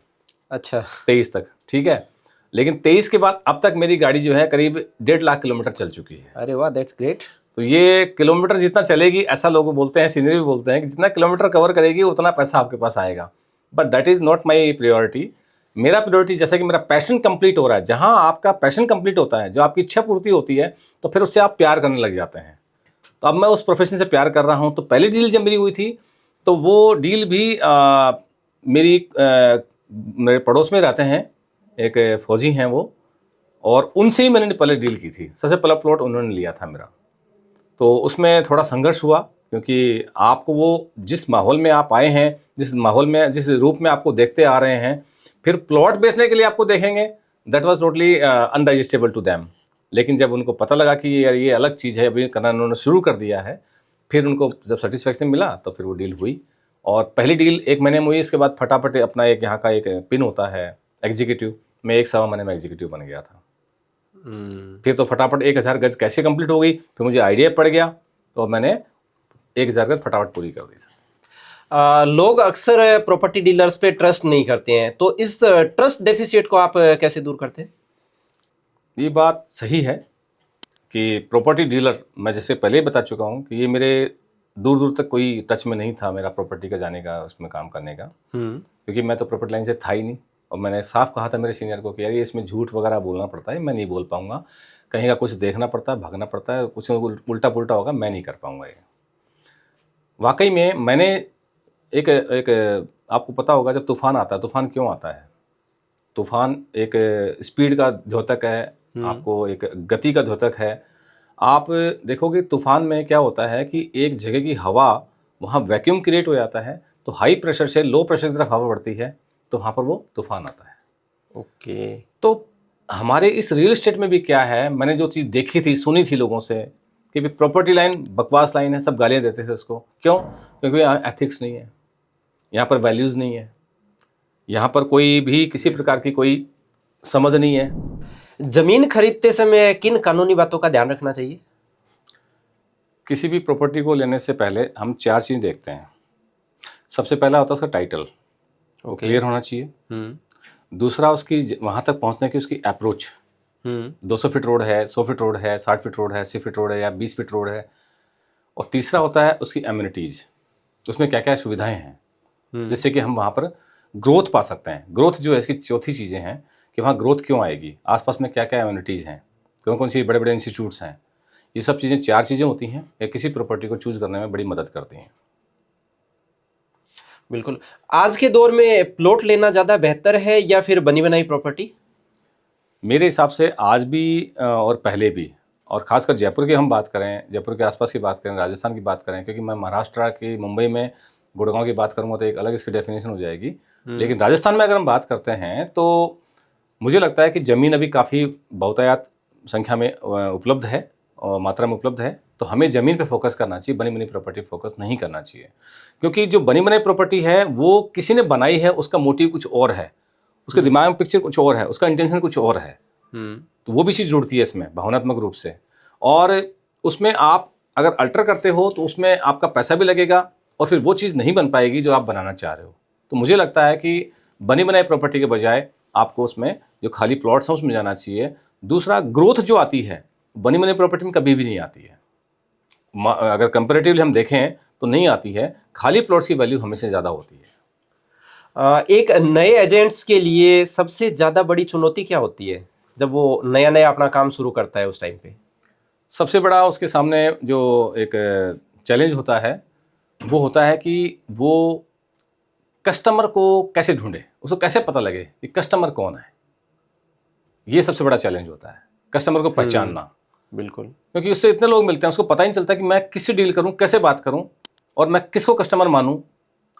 अच्छा 23 तक, ठीक है। लेकिन 23 के बाद अब तक मेरी गाड़ी जो है करीब 1.5 लाख किलोमीटर चल चुकी है। अरे वाह, दैट्स ग्रेट। तो ये किलोमीटर जितना चलेगी, ऐसा लोग बोलते हैं, सीनियर भी बोलते हैं कि जितना किलोमीटर कवर करेगी उतना पैसा आपके पास आएगा। But that is not my priority. मेरा प्रायोरिटी जैसा कि मेरा पैशन कंप्लीट हो रहा है, जहाँ आपका पैशन कंप्लीट होता है, जो आपकी इच्छा पूर्ति होती है, तो फिर उससे आप प्यार करने लग जाते हैं। तो अब मैं उस प्रोफेशन से प्यार कर रहा हूँ। तो पहली डील जब मेरी हुई थी तो वो डील भी मेरे पड़ोस में रहते हैं, एक फ़ौजी हैं वो, और उनसे ही मैंने पहले डील की थी। सबसे पहला प्लॉट उन्होंने लिया था मेरा। तो उसमें थोड़ा संघर्ष हुआ, क्योंकि आपको वो जिस माहौल में आप आए हैं, जिस माहौल में, जिस रूप में आपको देखते आ रहे हैं, फिर प्लॉट बेचने के लिए आपको देखेंगे, that was totally undigestible to them. लेकिन जब उनको पता लगा कि ये अलग चीज़ है, अभी करना उन्होंने शुरू कर दिया है, फिर उनको जब सेटिस्फेक्शन मिला तो फिर वो डील हुई। और पहली डील 1 महीने में हुई, इसके बाद फटाफट अपना एक यहाँ का एक पिन होता है एग्जीक्यूटिव, मैं 1 सवा महीने में एग्जीक्यूटिव बन गया था। फिर तो फटाफट 1000 गज कैसे कंप्लीट हो गई, फिर मुझे आइडिया पड़ गया तो मैंने 1000 गज फटाफट पूरी कर दी सर। लोग अक्सर प्रॉपर्टी डीलर्स पे ट्रस्ट नहीं करते हैं, तो इस ट्रस्ट डेफिसिट को आप कैसे दूर करते हैं? ये बात सही है कि प्रॉपर्टी डीलर, मैं जैसे पहले ही बता चुका हूँ कि ये मेरे दूर दूर तक कोई टच में नहीं था मेरा प्रॉपर्टी का जाने का, उसमें काम करने का, क्योंकि मैं तो प्रॉपर्टी लाइन से था ही नहीं। और मैंने साफ कहा था मेरे सीनियर को कि यार ये इसमें झूठ वगैरह बोलना पड़ता है, मैं नहीं बोल पाऊंगा, कहीं का कुछ देखना पड़ता है, भागना पड़ता है, कुछ उल्टा पुल्टा होगा, मैं नहीं कर पाऊंगा ये। वाकई में मैंने एक एक आपको पता होगा जब तूफान आता है, तूफान क्यों आता है? तूफान एक स्पीड का द्योतक है, आपको एक गति का द्योतक है। आप देखोगे तूफान में क्या होता है कि एक जगह की हवा, वहाँ वैक्यूम क्रिएट हो जाता है, तो हाई प्रेशर से लो प्रेशर की तरफ हवा बढ़ती है, तो वहाँ पर वो तूफान आता है। ओके। तो हमारे इस रियल एस्टेट में भी क्या है, मैंने जो चीज़ देखी थी, सुनी थी लोगों से कि भी प्रॉपर्टी लाइन बकवास लाइन है, सब गालियाँ देते थे उसको। क्यों? क्योंकि यहाँ एथिक्स नहीं है, यहाँ पर वैल्यूज़ नहीं है, यहाँ पर कोई भी किसी प्रकार की कोई समझ नहीं है। जमीन खरीदते समय किन कानूनी बातों का ध्यान रखना चाहिए? किसी भी प्रॉपर्टी को लेने से पहले हम 4 चीज़ देखते हैं। सबसे पहला होता है उसका टाइटल, वो क्लियर होना चाहिए। दूसरा उसकी वहाँ तक पहुँचने की उसकी अप्रोच, 200 फीट रोड है, 100 फीट रोड है, 60 फीट रोड है, 80 फीट रोड है या 20 फीट रोड है। और तीसरा होता है उसकी एम्यूनिटीज़, उसमें क्या क्या सुविधाएं हैं जिससे कि हम वहाँ पर ग्रोथ पा सकते हैं। ग्रोथ जो है इसकी चौथी चीज़ें हैं कि वहाँ ग्रोथ क्यों आएगी, आसपास में क्या क्या एम्यूनिटीज़ हैं, कौन कौन सी बड़े बड़े इंस्टीट्यूट्स हैं। ये सब चीज़ें 4 चीज़ें होती हैं, ये किसी प्रॉपर्टी को चूज़ करने में बड़ी मदद करती हैं। बिल्कुल। आज के दौर में प्लॉट लेना ज़्यादा बेहतर है या फिर बनी बनाई प्रॉपर्टी? मेरे हिसाब से आज भी और पहले भी, और ख़ासकर जयपुर की हम बात करें, जयपुर के आसपास की बात करें, राजस्थान की बात करें, क्योंकि मैं महाराष्ट्र की मुंबई में गुड़गांव की बात करूँगा तो एक अलग इसकी डेफिनेशन हो जाएगी। लेकिन राजस्थान में अगर हम बात करते हैं तो मुझे लगता है कि ज़मीन अभी काफ़ी बहुतायत संख्या में उपलब्ध है और मात्रा में उपलब्ध है, तो हमें ज़मीन पे फोकस करना चाहिए, बनी बनी प्रॉपर्टी फोकस नहीं करना चाहिए। क्योंकि जो बनी बनाई प्रॉपर्टी है वो किसी ने बनाई है, उसका मोटिव कुछ और है, उसके दिमाग में पिक्चर कुछ और है, उसका इंटेंशन कुछ और है, तो वो भी चीज़ जुड़ती है इसमें भावनात्मक रूप से। और उसमें आप अगर अल्टर करते हो तो उसमें आपका पैसा भी लगेगा और फिर वो चीज़ नहीं बन पाएगी जो आप बनाना चाह रहे हो। तो मुझे लगता है कि बनी बनाई प्रॉपर्टी के बजाय आपको उसमें जो खाली प्लॉट्स हैं उसमें जाना चाहिए। दूसरा, ग्रोथ जो आती है बनी बनाई प्रॉपर्टी में कभी भी नहीं आती है, अगर कंपैरेटिवली हम देखें तो नहीं आती है। खाली प्लॉट्स की वैल्यू हमेशा ज़्यादा होती है। एक नए एजेंट्स के लिए सबसे ज़्यादा बड़ी चुनौती क्या होती है जब वो नया नया अपना काम शुरू करता है उस टाइम पे? सबसे बड़ा उसके सामने जो एक चैलेंज होता है वो होता है कि वो कस्टमर को कैसे ढूंढे, उसको कैसे पता लगे कि कस्टमर कौन है। ये सबसे बड़ा चैलेंज होता है, कस्टमर को पहचानना। बिल्कुल। क्योंकि उससे इतने लोग मिलते हैं, उसको पता ही नहीं चलता कि मैं किससे डील करूं, कैसे बात करूं और मैं किसको कस्टमर मानूं।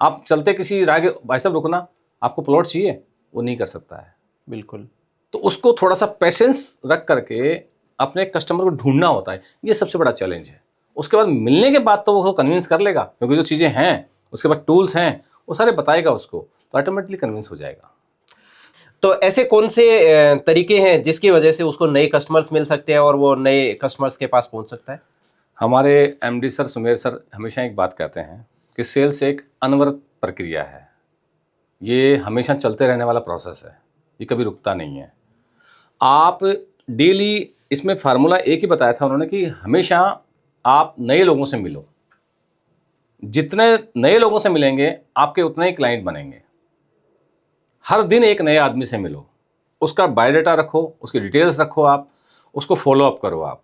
आप चलते किसी राह, भाई साहब रुकना, आपको प्लॉट चाहिए, वो नहीं कर सकता है। बिल्कुल। तो उसको थोड़ा सा पेशेंस रख करके अपने कस्टमर को ढूंढना होता है, ये सबसे बड़ा चैलेंज है। उसके बाद मिलने के बाद तो वो कन्विंस कर लेगा, क्योंकि जो चीज़ें हैं उसके बाद टूल्स हैं वो सारे बताएगा उसको, तो ऑटोमेटिकली कन्विंस हो जाएगा। तो ऐसे कौन से तरीके हैं जिसकी वजह से उसको नए कस्टमर्स मिल सकते हैं और वो नए कस्टमर्स के पास पहुंच सकता है? हमारे एमडी सर, सुमेर सर हमेशा एक बात कहते हैं कि सेल्स एक अनवरत प्रक्रिया है, ये हमेशा चलते रहने वाला प्रोसेस है, ये कभी रुकता नहीं है। आप डेली, इसमें फार्मूला एक ही बताया था उन्होंने कि हमेशा आप नए लोगों से मिलो, जितने नए लोगों से मिलेंगे आपके उतने ही क्लाइंट बनेंगे। हर दिन एक नए आदमी से मिलो, उसका बायोडाटा रखो, उसकी डिटेल्स रखो, आप उसको फॉलो अप करो। आप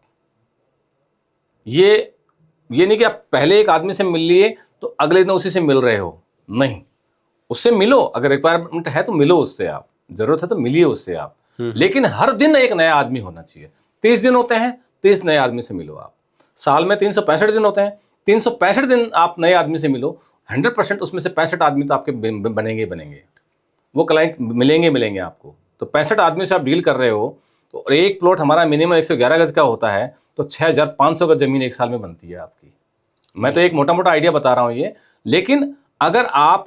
ये नहीं कि आप पहले एक आदमी से मिल लिए तो अगले दिन उसी से मिल रहे हो, नहीं, उससे मिलो, अगर रिक्वायरमेंट है तो मिलो उससे, आप जरूरत है तो मिलिए उससे आप, लेकिन हर दिन एक नया आदमी होना चाहिए। 30 दिन होते हैं, 30 नए आदमी से मिलो आप। साल में 365 दिन होते हैं, 365 दिन आप नए आदमी से मिलो। 100% उसमें से 65 आदमी तो आपके बनेंगे ही बनेंगे। वो क्लाइंट मिलेंगे आपको। तो 65 आदमी से आप डील कर रहे हो, तो एक प्लॉट हमारा मिनिमम 111 गज का होता है, तो 6500 गज जमीन एक साल में बनती है आपकी। मैं तो एक मोटा मोटा आइडिया बता रहा हूँ ये, लेकिन अगर आप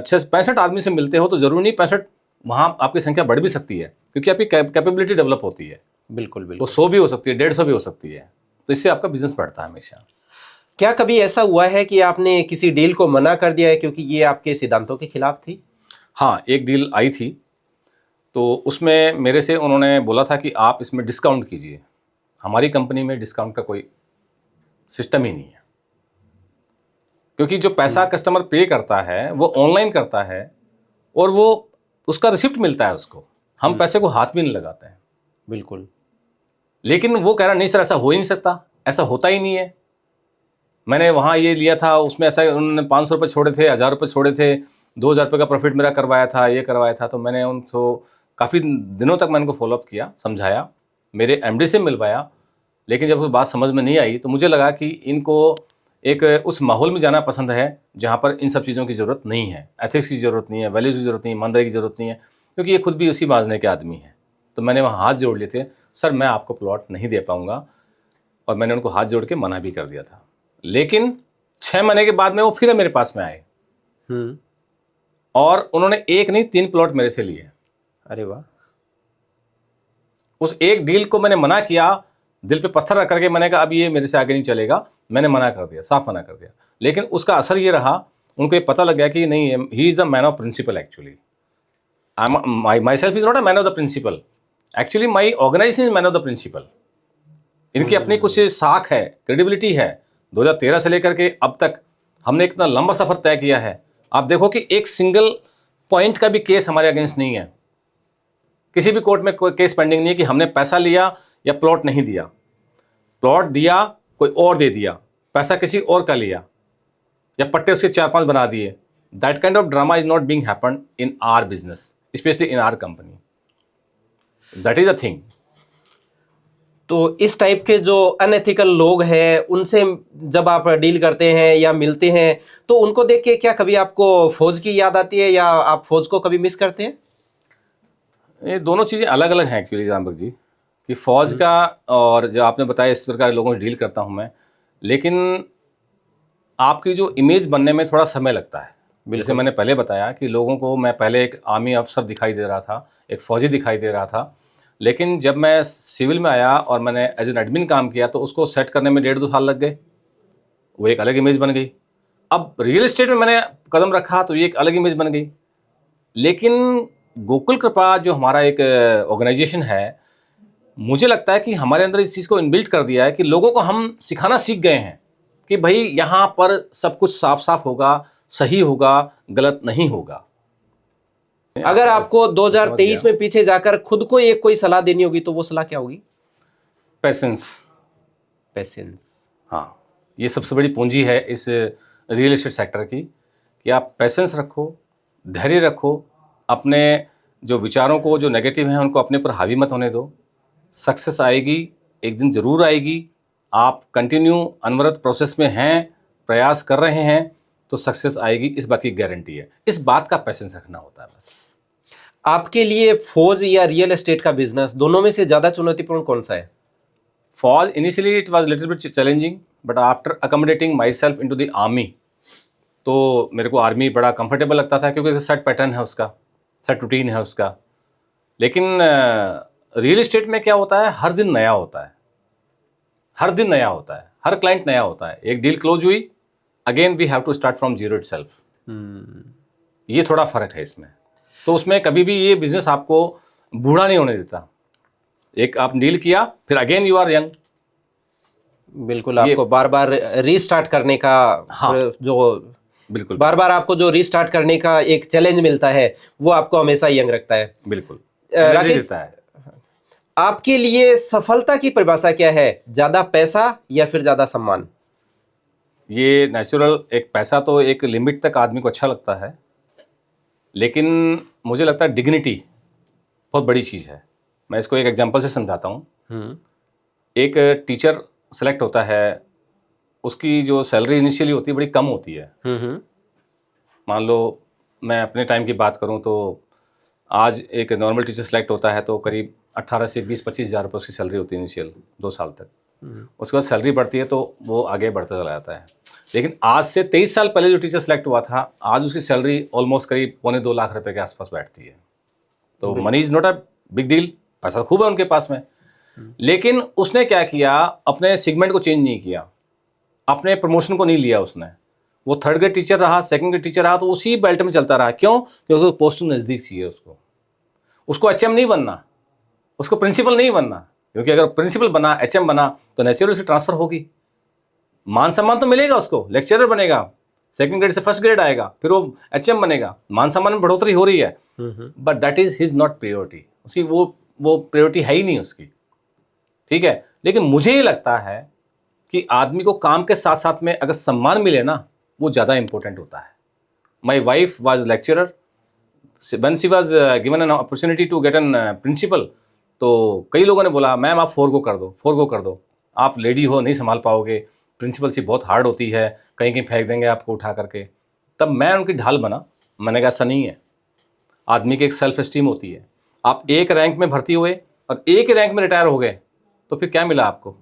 65 आदमी से मिलते हो तो जरूरी नहीं 65, वहाँ आपकी संख्या बढ़ भी सकती है, क्योंकि आपकी कैपेबिलिटी डेवलप होती है। बिल्कुल वो बिल्कुल। 100 भी हो सकती है, 150 भी हो सकती है, तो इससे आपका बिजनेस बढ़ता है हमेशा। क्या कभी ऐसा हुआ है कि आपने किसी डील को मना कर दिया है क्योंकि ये आपके सिद्धांतों के खिलाफ थी? हाँ, एक डील आई थी, तो उसमें मेरे से उन्होंने बोला था कि आप इसमें डिस्काउंट कीजिए। हमारी कंपनी में डिस्काउंट का कोई सिस्टम ही नहीं है, क्योंकि जो पैसा कस्टमर पे करता है वो ऑनलाइन करता है, और वो उसका रिसिप्ट मिलता है उसको। हम पैसे को हाथ भी नहीं लगाते हैं। बिल्कुल। लेकिन वो कह रहा नहीं सर, ऐसा हो ही नहीं सकता, ऐसा होता ही नहीं है। मैंने वहाँ ये लिया था, उसमें ऐसा उन्होंने 500 रुपये छोड़े थे, 1000 रुपये छोड़े थे, 2000 रुपये का प्रॉफिट मेरा करवाया था, ये करवाया था। तो मैंने उनको काफ़ी दिनों तक मैंने उनको फॉलोअप किया, समझाया, मेरे एमडी से मिलवाया, लेकिन जब वो बात समझ में नहीं आई तो मुझे लगा कि इनको एक उस माहौल में जाना पसंद है जहाँ पर इन सब चीज़ों की ज़रूरत नहीं है, एथिक्स की ज़रूरत नहीं है, वैल्यूज़ की ज़रूरत नहीं है, ईमानदारी की ज़रूरत नहीं है, क्योंकि ये खुद भी उसी बाजने के आदमी हैं। तो मैंने वहाँ हाथ जोड़ लिए थे, सर मैं आपको प्लॉट नहीं दे पाऊँगा, और मैंने उनको हाथ जोड़ के मना भी कर दिया था। लेकिन 6 महीने के बाद में वो फिर मेरे पास में आए, और उन्होंने एक नहीं 3 प्लॉट मेरे से लिए। अरे वाह। उस एक डील को मैंने मना किया, दिल पे पत्थर रख करके मैंने कहा अब ये मेरे से आगे नहीं चलेगा, मैंने मना कर दिया, साफ मना कर दिया। लेकिन उसका असर ये रहा, उनको ये पता लग गया कि नहीं, he is the man of principle actually. My self is not a man of the principle, actually my organization is man of the principle. इनकी अपनी कुछ साख है, क्रेडिबिलिटी है। 2013 से लेकर के अब तक हमने इतना लंबा सफ़र तय किया है। आप देखो कि एक सिंगल पॉइंट का भी केस हमारे अगेंस्ट नहीं है, किसी भी कोर्ट में कोई केस पेंडिंग नहीं है कि हमने पैसा लिया या प्लॉट नहीं दिया। प्लॉट दिया, कोई और दे दिया, पैसा किसी और का लिया, या पट्टे उसके 4-5 बना दिए। That kind of drama is not being happen in our business, specially in our company. That is a thing. तो इस टाइप के जो अनएथिकल लोग हैं उनसे जब आप डील करते हैं या मिलते हैं तो उनको देख के क्या कभी आपको फौज की याद आती है या आप फौज को कभी मिस करते हैं? ये दोनों चीज़ें अलग अलग हैं एक्चुअली जानबक जी, कि फ़ौज का और जो आपने बताया इस प्रकार के लोगों से डील करता हूँ मैं, लेकिन आपकी जो इमेज बनने में थोड़ा समय लगता है। जैसे मैंने पहले बताया कि लोगों को मैं पहले एक आर्मी अफसर दिखाई दे रहा था, एक फ़ौजी दिखाई दे रहा था, लेकिन जब मैं सिविल में आया और मैंने एज एन एडमिन काम किया तो उसको सेट करने में 1.5-2 साल लग गए, वो एक अलग इमेज बन गई। अब रियल एस्टेट में मैंने कदम रखा तो ये एक अलग इमेज बन गई। लेकिन गोकुल कृपा जो हमारा एक ऑर्गेनाइजेशन है, मुझे लगता है कि हमारे अंदर इस चीज़ को इनबिल्ट कर दिया है कि लोगों को हम सिखाना सीख गए हैं कि भाई यहाँ पर सब कुछ साफ साफ होगा, सही होगा, गलत नहीं होगा। अगर आपको 2023 में पीछे जाकर खुद को एक कोई सलाह देनी होगी तो वो सलाह क्या होगी? पेशेंस। पेशेंस। हाँ, ये सबसे बड़ी पूंजी है इस रियल एस्टेट सेक्टर की, कि आप पेशेंस रखो, धैर्य रखो, अपने जो विचारों को, जो नेगेटिव हैं उनको अपने पर हावी मत होने दो। सक्सेस आएगी, एक दिन ज़रूर आएगी। आप कंटिन्यू अनवरत प्रोसेस में हैं, प्रयास कर रहे हैं, तो सक्सेस आएगी, इस बात की गारंटी है। इस बात का पेशेंस रखना होता है बस। आपके लिए फौज या रियल एस्टेट का बिजनेस दोनों में से ज्यादा चुनौतीपूर्ण कौन सा है? For initially it was little bit challenging, but after accommodating my self in to the army, तो मेरे को आर्मी बड़ा कंफर्टेबल लगता था, क्योंकि सेट पैटर्न है उसका, सेट रूटीन है उसका। लेकिन रियल एस्टेट में क्या होता है, हर दिन नया होता है, हर दिन नया होता है, हर क्लाइंट नया होता है। एक डील क्लोज हुई, again we have to start from zero itself. ये थोड़ा फर्क है इसमें। तो उसमें कभी भी ये बिजनेस आपको बूढ़ा नहीं होने देता। एक आप डील किया, फिर अगेन यू आर यंग। बिल्कुल, आपको बार बार रीस्टार्ट करने का, हाँ, जो बिल्कुल बार बार आपको जो रीस्टार्ट करने का एक चैलेंज मिलता है वो आपको हमेशा यंग रखता है। बिल्कुल एनर्जी राकेश, देता है। आपके लिए सफलता की परिभाषा क्या है? ज्यादा पैसा या फिर ज्यादा सम्मान? ये नेचुरल, एक पैसा तो एक लिमिट तक आदमी को अच्छा लगता है, लेकिन मुझे लगता है डिग्निटी बहुत बड़ी चीज़ है। मैं इसको एक एग्जांपल से समझाता हूँ। एक टीचर सेलेक्ट होता है, उसकी जो सैलरी इनिशियली होती है बड़ी कम होती है। मान लो मैं अपने टाइम की बात करूं तो आज एक नॉर्मल टीचर सेलेक्ट होता है तो करीब 18 से 20-25 हज़ार रुपये उसकी सैलरी होती है इनिशियल 2 साल तक। उसके बाद सैलरी बढ़ती है तो वो आगे बढ़ता चला जाता है। लेकिन आज से 23 साल पहले जो टीचर सेलेक्ट हुआ था, आज उसकी सैलरी ऑलमोस्ट करीब 1.25 लाख रुपए के आसपास बैठती है। तो money is not a big deal, पैसा खूब है उनके पास में। लेकिन उसने क्या किया, अपने सेगमेंट को चेंज नहीं किया, अपने प्रमोशन को नहीं लिया उसने। वो थर्ड ग्रेड टीचर रहा, सेकंड ग्रेड टीचर रहा, तो उसी बेल्ट में चलता रहा। क्यों? क्योंकि पोस्ट नज़दीक चाहिए उसको एचएम नहीं बनना, उसको प्रिंसिपल नहीं बनना। क्योंकि अगर प्रिंसिपल बना, एचएम बना, तो नेचुरल से ट्रांसफर होगी, मान सम्मान तो मिलेगा उसको, लेक्चरर बनेगा, सेकंड ग्रेड से फर्स्ट ग्रेड आएगा, फिर वो एचएम बनेगा, मान सम्मान में बढ़ोतरी हो रही है। But that is his not priority, उसकी वो प्रायोरिटी है ही नहीं उसकी। ठीक है, लेकिन मुझे ये लगता है कि आदमी को काम के साथ साथ में अगर सम्मान मिले ना, वो ज़्यादा इंपॉर्टेंट होता है। My wife was lecturer, when she was given an opportunity to get an principal, तो कई लोगों ने बोला मैम आप फोरगो कर दो, आप लेडी हो, नहीं संभाल पाओगे, प्रिंसिपलशिप बहुत हार्ड होती है, कहीं कहीं फेंक देंगे आपको उठा करके। तब मैं उनकी ढाल बना, मैंने कहा ऐसा नहीं है, आदमी की एक सेल्फ एस्टीम होती है। आप एक रैंक में भर्ती हुए और एक ही रैंक में रिटायर हो गए तो फिर क्या मिला आपको?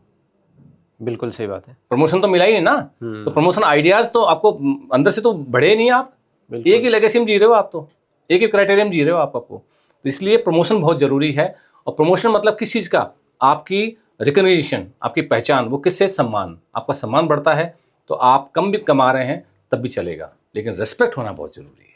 बिल्कुल सही बात है। प्रमोशन तो मिला ही नहीं ना। तो प्रमोशन आइडियाज तो आपको अंदर से तो बढ़े नहीं, आप एक ही लेगेसी में जी रहे हो, आप तो एक ही क्राइटेरिया में जी रहे हो आपको। तो इसलिए प्रमोशन बहुत जरूरी है। और प्रमोशन मतलब किस चीज़ का? आपकी रिकग्निशन, आपकी पहचान, वो किससे? सम्मान। आपका सम्मान बढ़ता है तो आप कम भी कमा रहे हैं तब भी चलेगा, लेकिन रिस्पेक्ट होना बहुत जरूरी है।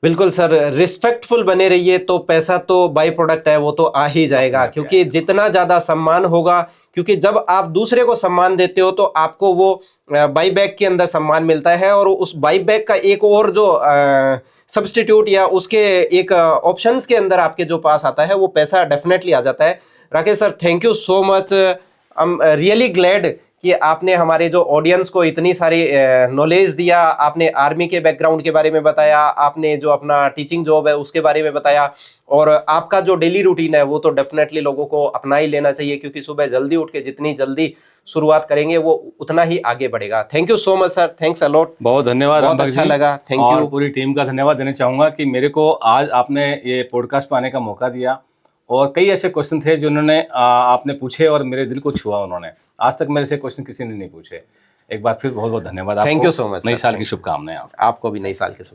बिल्कुल सर, रिस्पेक्टफुल बने रहिए तो पैसा तो बाई प्रोडक्ट है, वो तो आ ही जाएगा। क्योंकि जितना ज़्यादा सम्मान होगा, क्योंकि जब आप दूसरे को सम्मान देते हो तो आपको वो बाई बैक के अंदर सम्मान मिलता है, और उस बाई बैक का एक और जो सब्स्टिट्यूट या उसके एक ऑप्शंस के अंदर आपके जो पास आता है वो पैसा डेफिनेटली आ जाता है। Rakesh sir, thank you so much. I am really glad कि आपने हमारे जो ऑडियंस को इतनी सारी नॉलेज दिया। आपने आर्मी के बैकग्राउंड के बारे में बताया, आपने जो अपना टीचिंग जॉब है उसके बारे में बताया, और आपका जो डेली रूटीन है वो तो डेफिनेटली लोगों को अपना ही लेना चाहिए, क्योंकि सुबह जल्दी उठ के जितनी जल्दी शुरुआत करेंगे वो उतना ही आगे बढ़ेगा। Thank you so much sir, thanks a lot. बहुत धन्यवाद, बहुत अच्छा लगा, थैंक यू। और पूरी टीम का धन्यवाद देना चाहूँगा कि मेरे को आज आपने ये पॉडकास्ट पर आने का मौका दिया। और कई ऐसे क्वेश्चन थे जिन्होंने आपने पूछे और मेरे दिल को छुआ उन्होंने। आज तक मेरे से क्वेश्चन किसी ने नहीं पूछे। एक बार फिर बहुत बहुत धन्यवाद आपको। Thank you so much. नई साल की शुभकामनाएं। आपको भी नई साल की शुभकामनाएं।